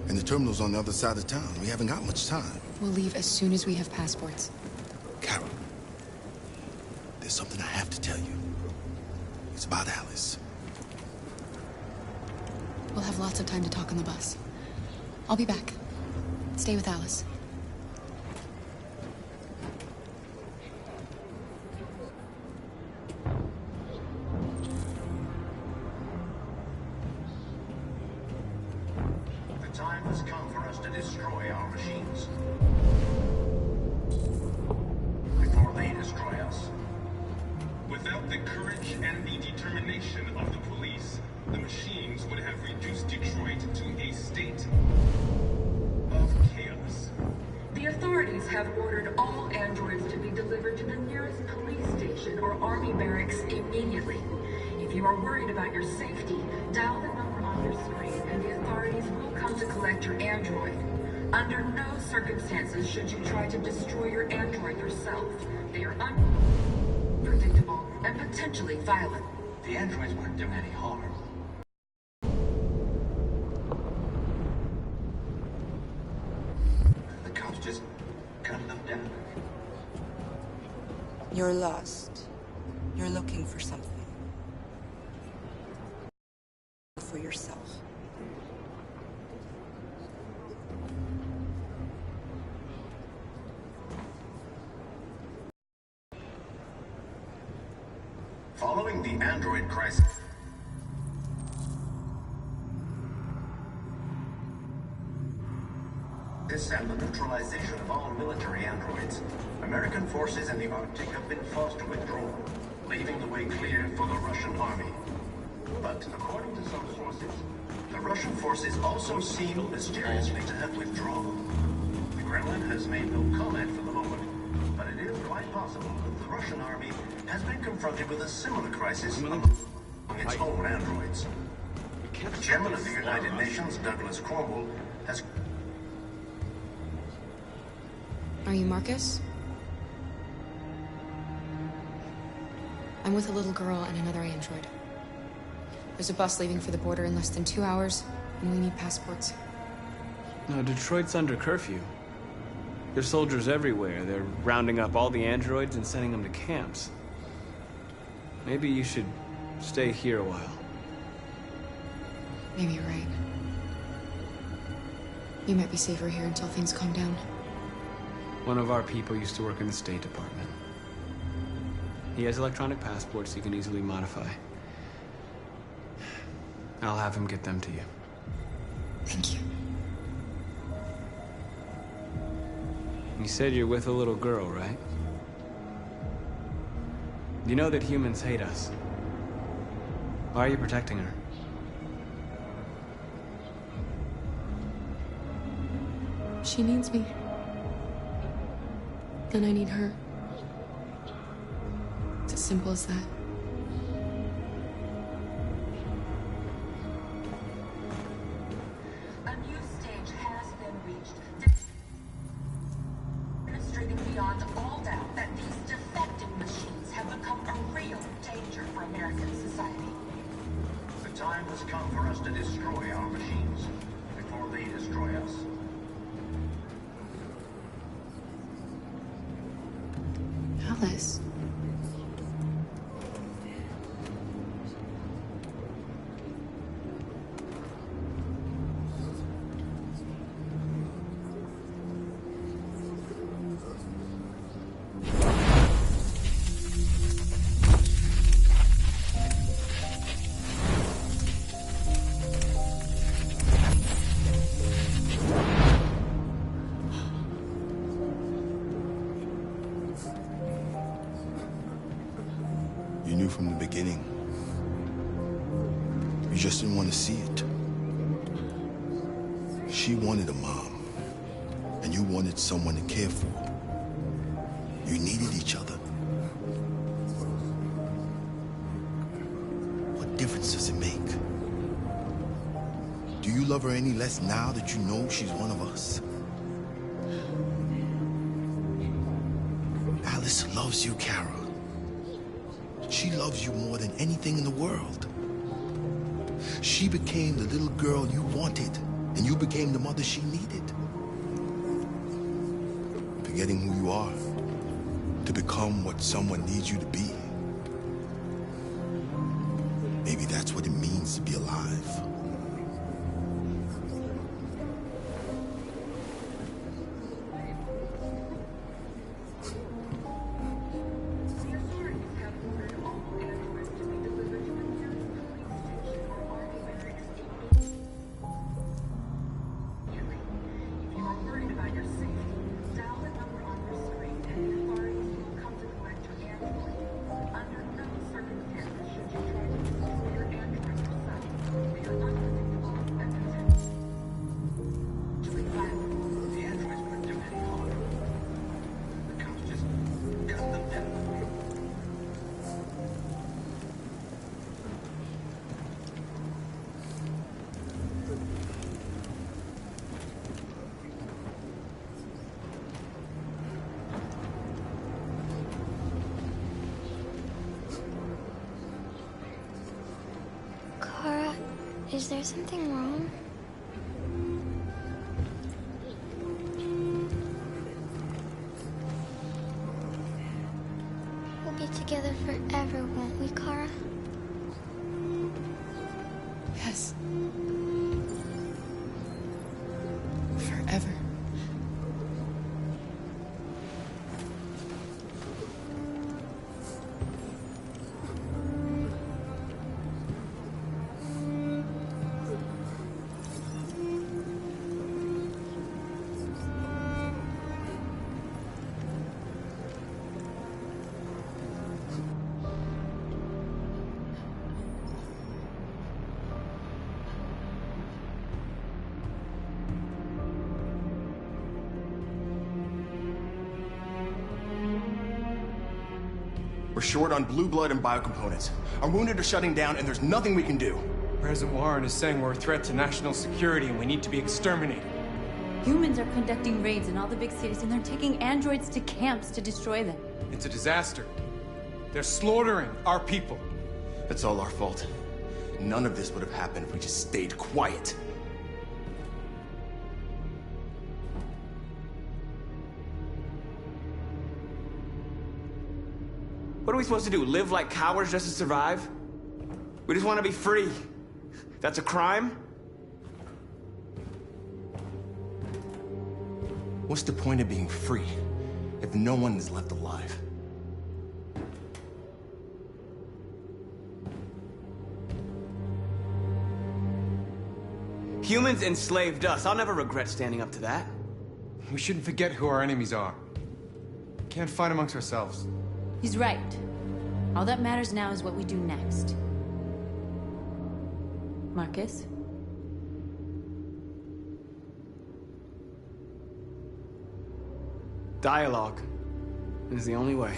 And the terminal's on the other side of town. We haven't got much time. We'll leave as soon as we have passports. Carol, there's something I have to tell you. It's about Alice. We'll have lots of time to talk on the bus. I'll be back. Stay with Alice. The time has come for us to destroy our machines. Before they destroy us. Without the courage and the determination of the police, the machines would have reduced Detroit to a state of chaos. The authorities have ordered all androids to be delivered to the nearest police station or army barracks immediately. If you are worried about your safety, dial the number on your screen and the authorities will come to collect your android. Under no circumstances should you try to destroy your android yourself. They are unpredictable and potentially violent. The androids weren't doing any harm. The cops just gunned them down. You're lost. You're looking for something. For yourself. Following the android crisis, and the neutralization of all military androids, American forces in the Arctic have been forced to withdraw, leaving the way clear for the Russian army. But according to some sources, the Russian forces also seem mysteriously to have withdrawn. The Kremlin has made no comment for the moment, but it is quite possible that the Russian army has been confronted with a similar crisis among its own androids. The chairman of the United Nations, Douglas Cromwell, has... Are you Marcus? I'm with a little girl and another android. There's a bus leaving for the border in less than 2 hours, and we need passports. No, Detroit's under curfew. There's soldiers everywhere. They're rounding up all the androids and sending them to camps. Maybe you should stay here a while. Maybe you're right. You might be safer here until things calm down. One of our people used to work in the State Department. He has electronic passports he can easily modify. I'll have him get them to you. Thank you. You said you're with a little girl, right? You know that humans hate us. Why are you protecting her? She needs me. Then I need her. It's as simple as that. A new stage has been reached, demonstrating beyond all doubt that these defective machines have become a real danger for American society. The time has come for us to destroy our machines before they destroy us. Alice. You knew from the beginning. You just didn't want to see it. She wanted a mom, and you wanted someone to care for. You needed each other. What difference does it make? Do you love her any less now that you know she's one of us? Alice loves you, Carol. She loves you more than anything in the world. She became the little girl you wanted, and you became the mother she needed. Forgetting who you are to become what someone needs you to be. Maybe that's what it means to be alive. Is there something wrong? We'll be together forever, won't we, Kara? Yes. Forever. We're short on blue blood and biocomponents. Our wounded are shutting down, and there's nothing we can do. President Warren is saying we're a threat to national security and we need to be exterminated. Humans are conducting raids in all the big cities, and they're taking androids to camps to destroy them. It's a disaster. They're slaughtering our people. It's all our fault. None of this would have happened if we just stayed quiet. What are we supposed to do? Live like cowards just to survive? We just want to be free. That's a crime? What's the point of being free if no one is left alive? Humans enslaved us. I'll never regret standing up to that. We shouldn't forget who our enemies are. We can't fight amongst ourselves. He's right. All that matters now is what we do next. Marcus? Dialogue is the only way.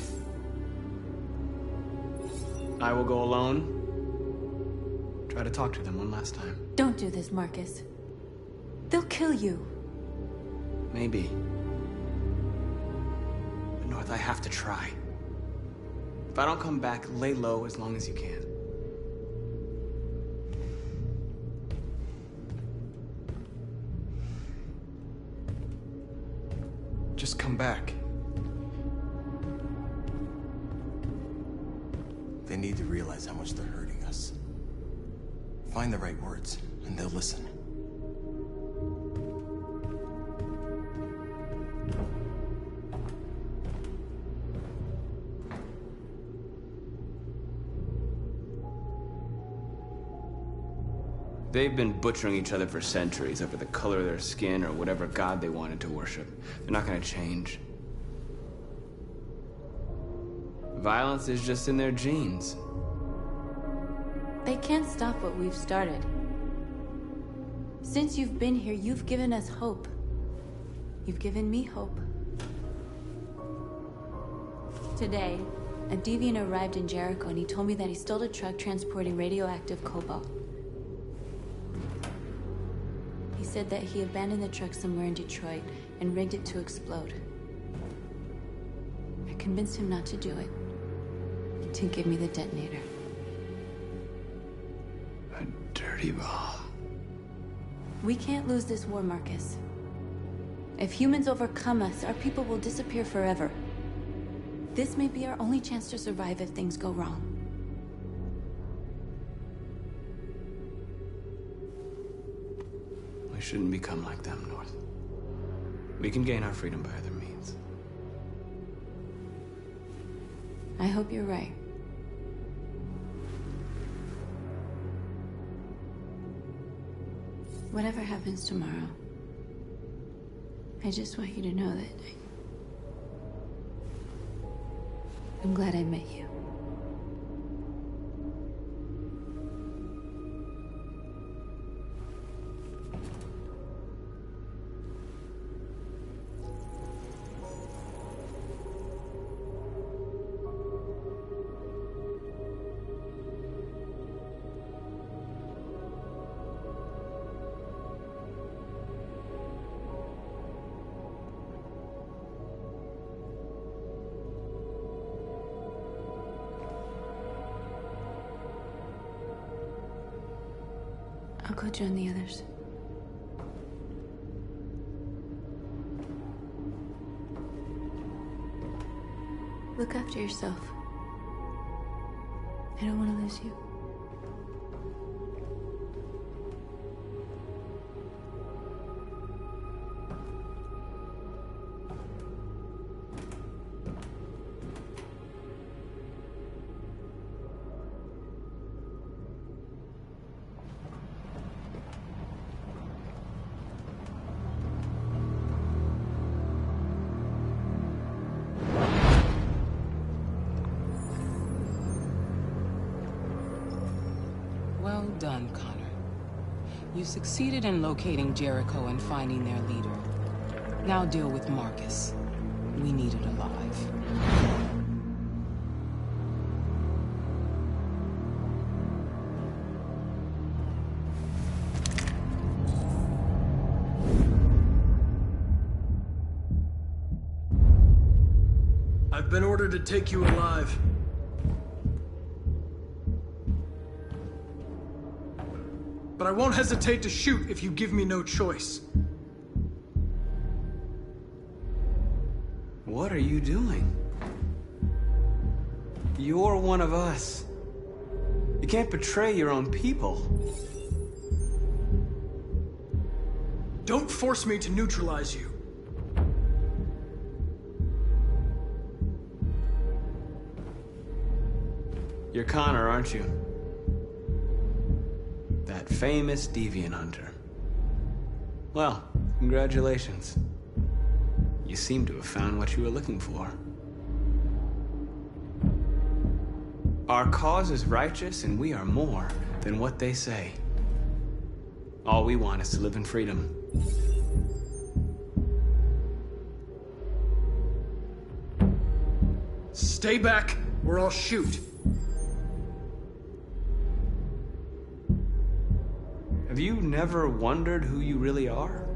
I will go alone. Try to talk to them one last time. Don't do this, Marcus. They'll kill you. Maybe. But North, I have to try. If I don't come back, lay low as long as you can. Just come back. They need to realize how much they're hurting us. Find the right words, and they'll listen. They've been butchering each other for centuries over the color of their skin or whatever god they wanted to worship. They're not gonna change. Violence is just in their genes. They can't stop what we've started. Since you've been here, you've given us hope. You've given me hope. Today, a deviant arrived in Jericho and he told me that he stole a truck transporting radioactive cobalt. He said that he abandoned the truck somewhere in Detroit and rigged it to explode. I convinced him not to do it. to give me the detonator. A dirty bomb. We can't lose this war, Marcus. If humans overcome us, our people will disappear forever. This may be our only chance to survive if things go wrong. We shouldn't become like them, North. We can gain our freedom by other means. I hope you're right. Whatever happens tomorrow, I just want you to know that I'm glad I met you. I'll go join the others. Look after yourself. I don't want to lose you. Well done, Connor. You succeeded in locating Jericho and finding their leader. Now deal with Marcus. We need it alive. I've been ordered to take you alive. But I won't hesitate to shoot if you give me no choice. What are you doing? You're one of us. You can't betray your own people. Don't force me to neutralize you. You're Connor, aren't you? That famous deviant hunter. Well, congratulations. You seem to have found what you were looking for. Our cause is righteous, and we are more than what they say. All we want is to live in freedom. Stay back, or I'll shoot. Have you never wondered who you really are?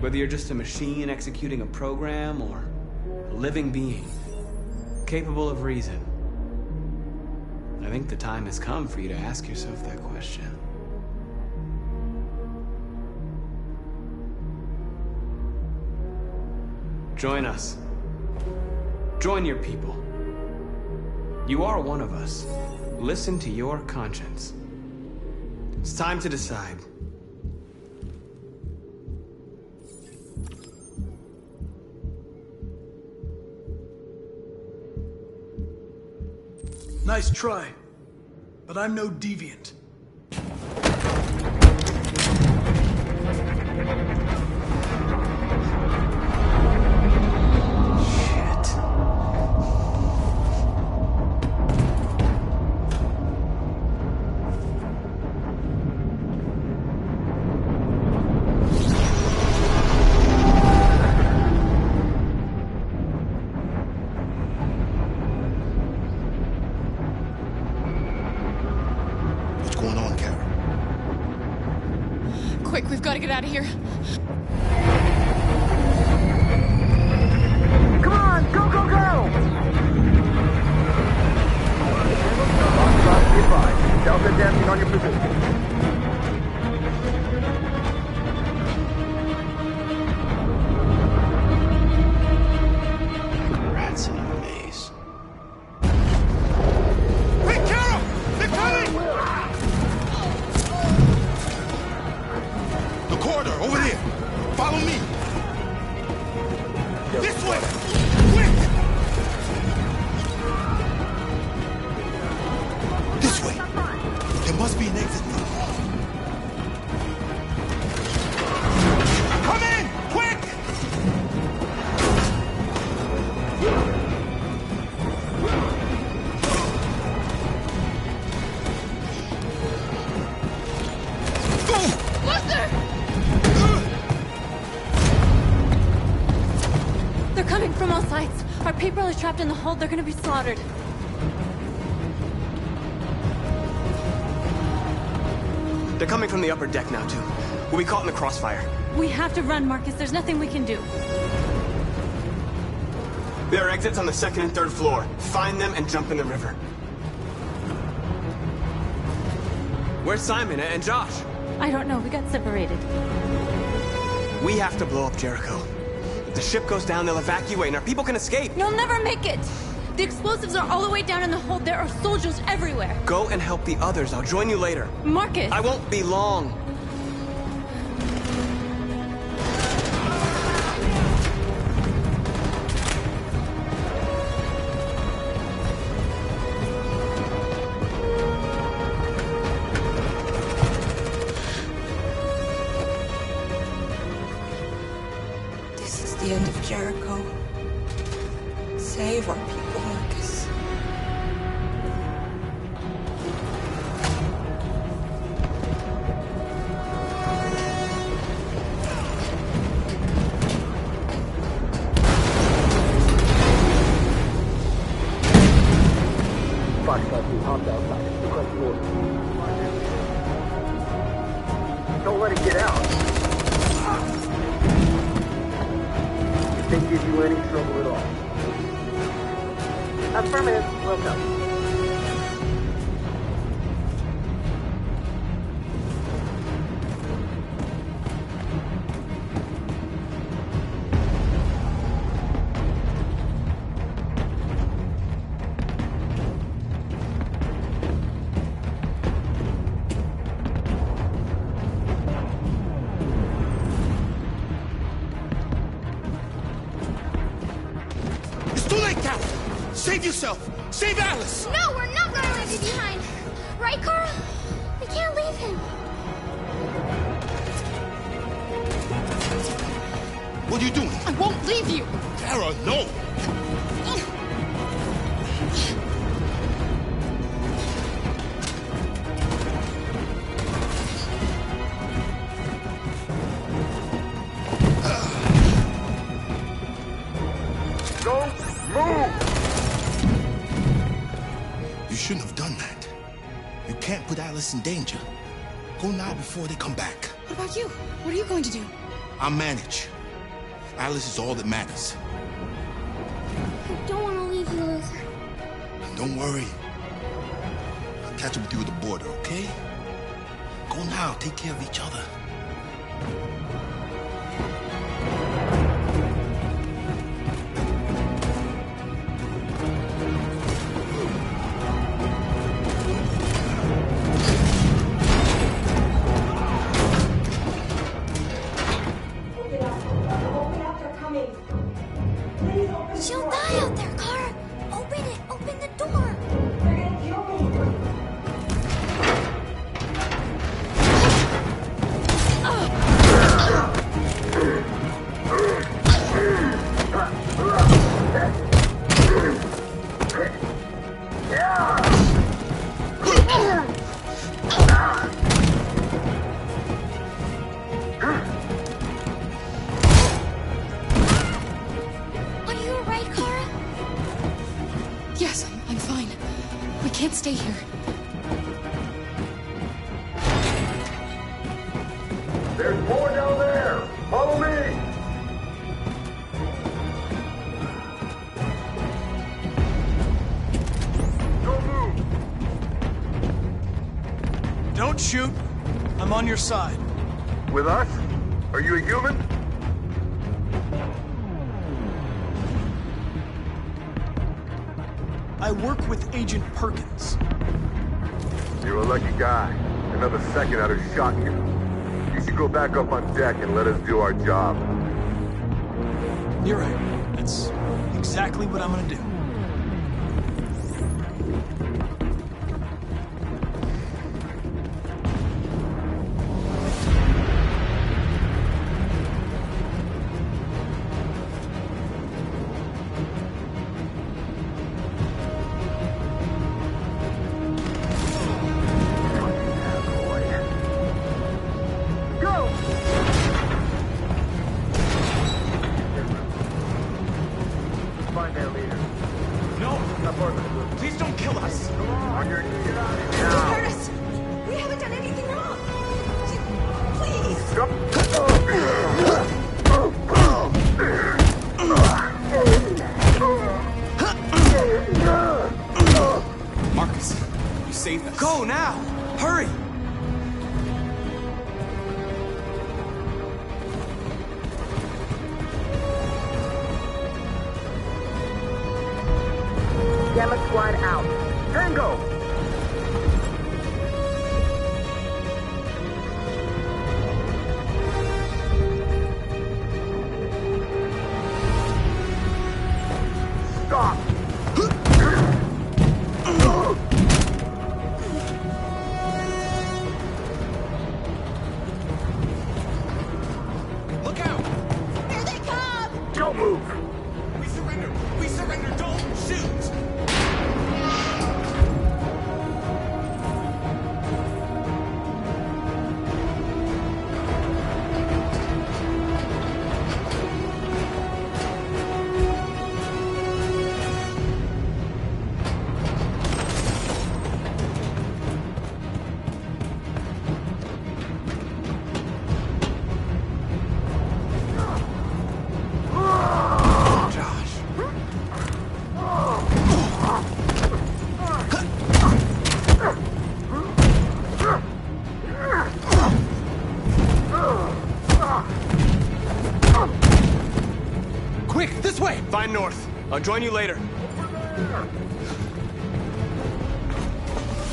Whether you're just a machine executing a program, or a living being, capable of reason. I think the time has come for you to ask yourself that question. Join us. Join your people. You are one of us. Listen to your conscience. It's time to decide. Nice try, but I'm no deviant. Quick, we've got to get out of here. Come on, go, go, go! advised. Delta dancing on your position. Rats in a maze. Quick, Carol! They're coming! The corridor, over there. Follow me. This way! Quick! This way. There must be an exit. Come in! Quick! Luther! They're coming from all sides. Our people are trapped in the hold. They're gonna be slaughtered. They're coming from the upper deck now, too. We'll be caught in the crossfire. We have to run, Marcus. There's nothing we can do. There are exits on the second and third floor. Find them and jump in the river. Where's Simon and Josh? I don't know. We got separated. We have to blow up Jericho. If the ship goes down, they'll evacuate and our people can escape. You'll never make it! The explosives are all the way down in the hold. There are soldiers everywhere. Go and help the others. I'll join you later. Marcus! I won't be long. This is the end of Jericho. Save our people, Marcus. Hopped outside. Request the order. Don't let it get out. If they give you any trouble at all. Affirmative. Welcome. Save yourself! Save Alice! No, we're not gonna leave you behind! Right, Carl? We can't leave him. What are you doing? I won't leave you! Kara, no! Don't move! You shouldn't have done that. You can't put Alice in danger. Go now before they come back. What about you? What are you going to do? I'll manage. Alice is all that matters. I don't want to leave you, Luther. Don't worry. I'll catch up with you at the border, okay? Go now. Take care of each other. She'll die out there, Kara. Open it. Open the door. They're gonna kill me. Are you alright, Kara? Yes, I'm fine. We can't stay here. There's more down there! Follow me! Don't move! shoot, I'm on your side. With us? Are you a human? I work with Agent Perkins. You're a lucky guy. Another second I'd have shot you. You should go back up on deck and let us do our job. You're right. That's exactly what I'm gonna do. Marcus, you saved us. Go now! Hurry! Gamma Squad out. Tango! Stop! Look out! Here they come! Don't move! We surrender! We surrender! Don't shoot! Quick, this way! Find North. I'll join you later.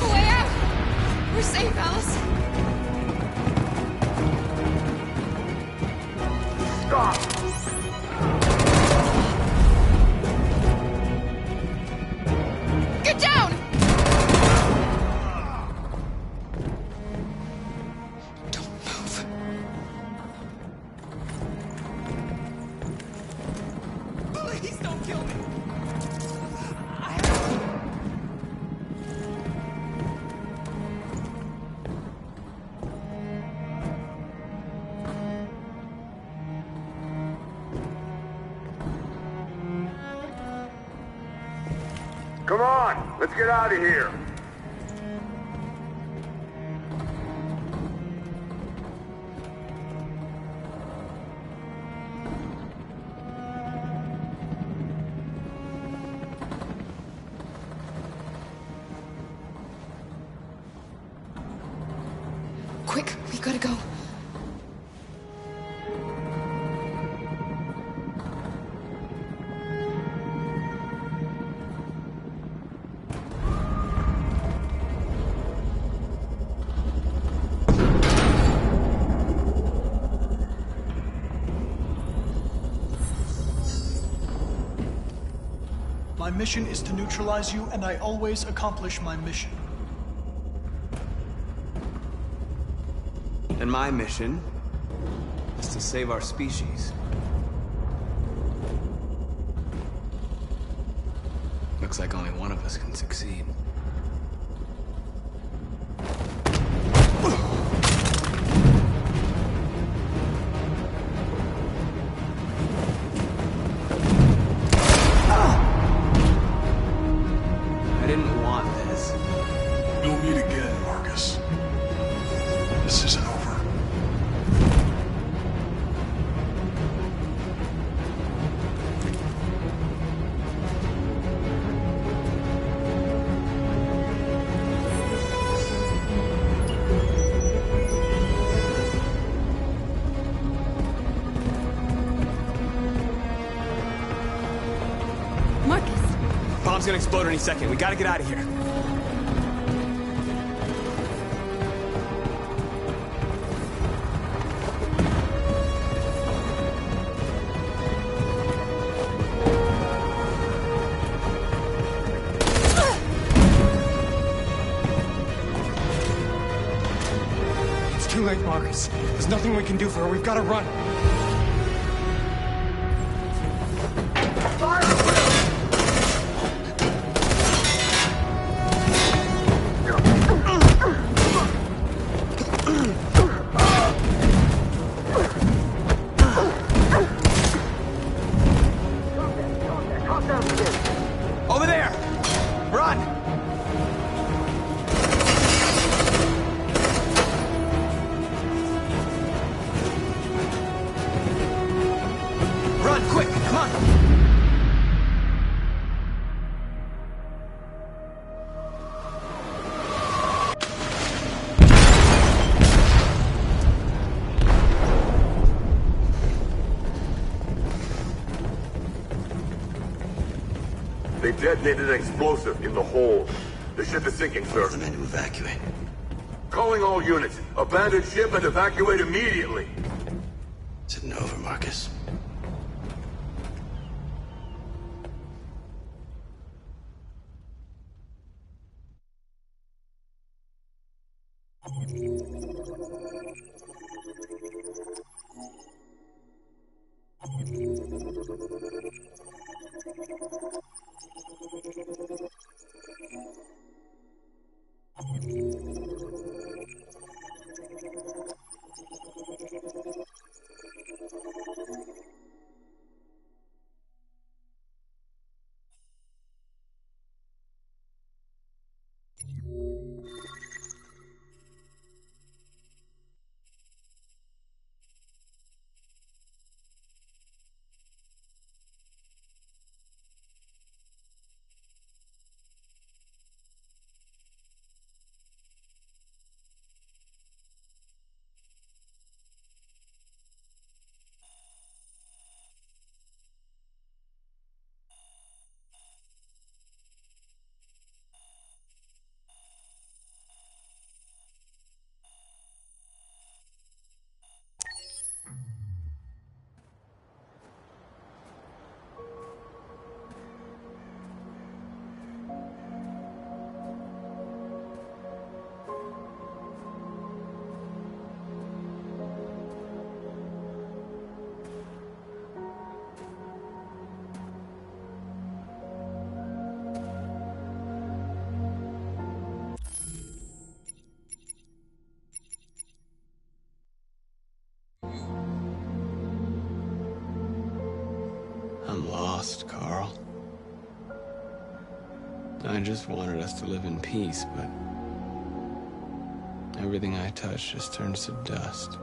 Way out! We're safe, Alice. Stop! Get down! Don't move. Please don't kill me! Come on! Let's get out of here! Quick, we gotta go. My mission is to neutralize you, and I always accomplish my mission. And my mission is to save our species. Looks like only one of us can succeed. I didn't want this. We'll meet again, Marcus. This isn't over. gonna explode any second. We gotta get out of here. It's too late, Marcus. There's nothing we can do for her. We've got to run. Over there! Run! Run, quick, come on! They detonated an explosive in the hold. The ship is sinking, sir. The men to evacuate. Calling all units. Abandon ship and evacuate immediately. It's over, Marcus. I'm lost, Carl. I just wanted us to live in peace, but everything I touch just turns to dust.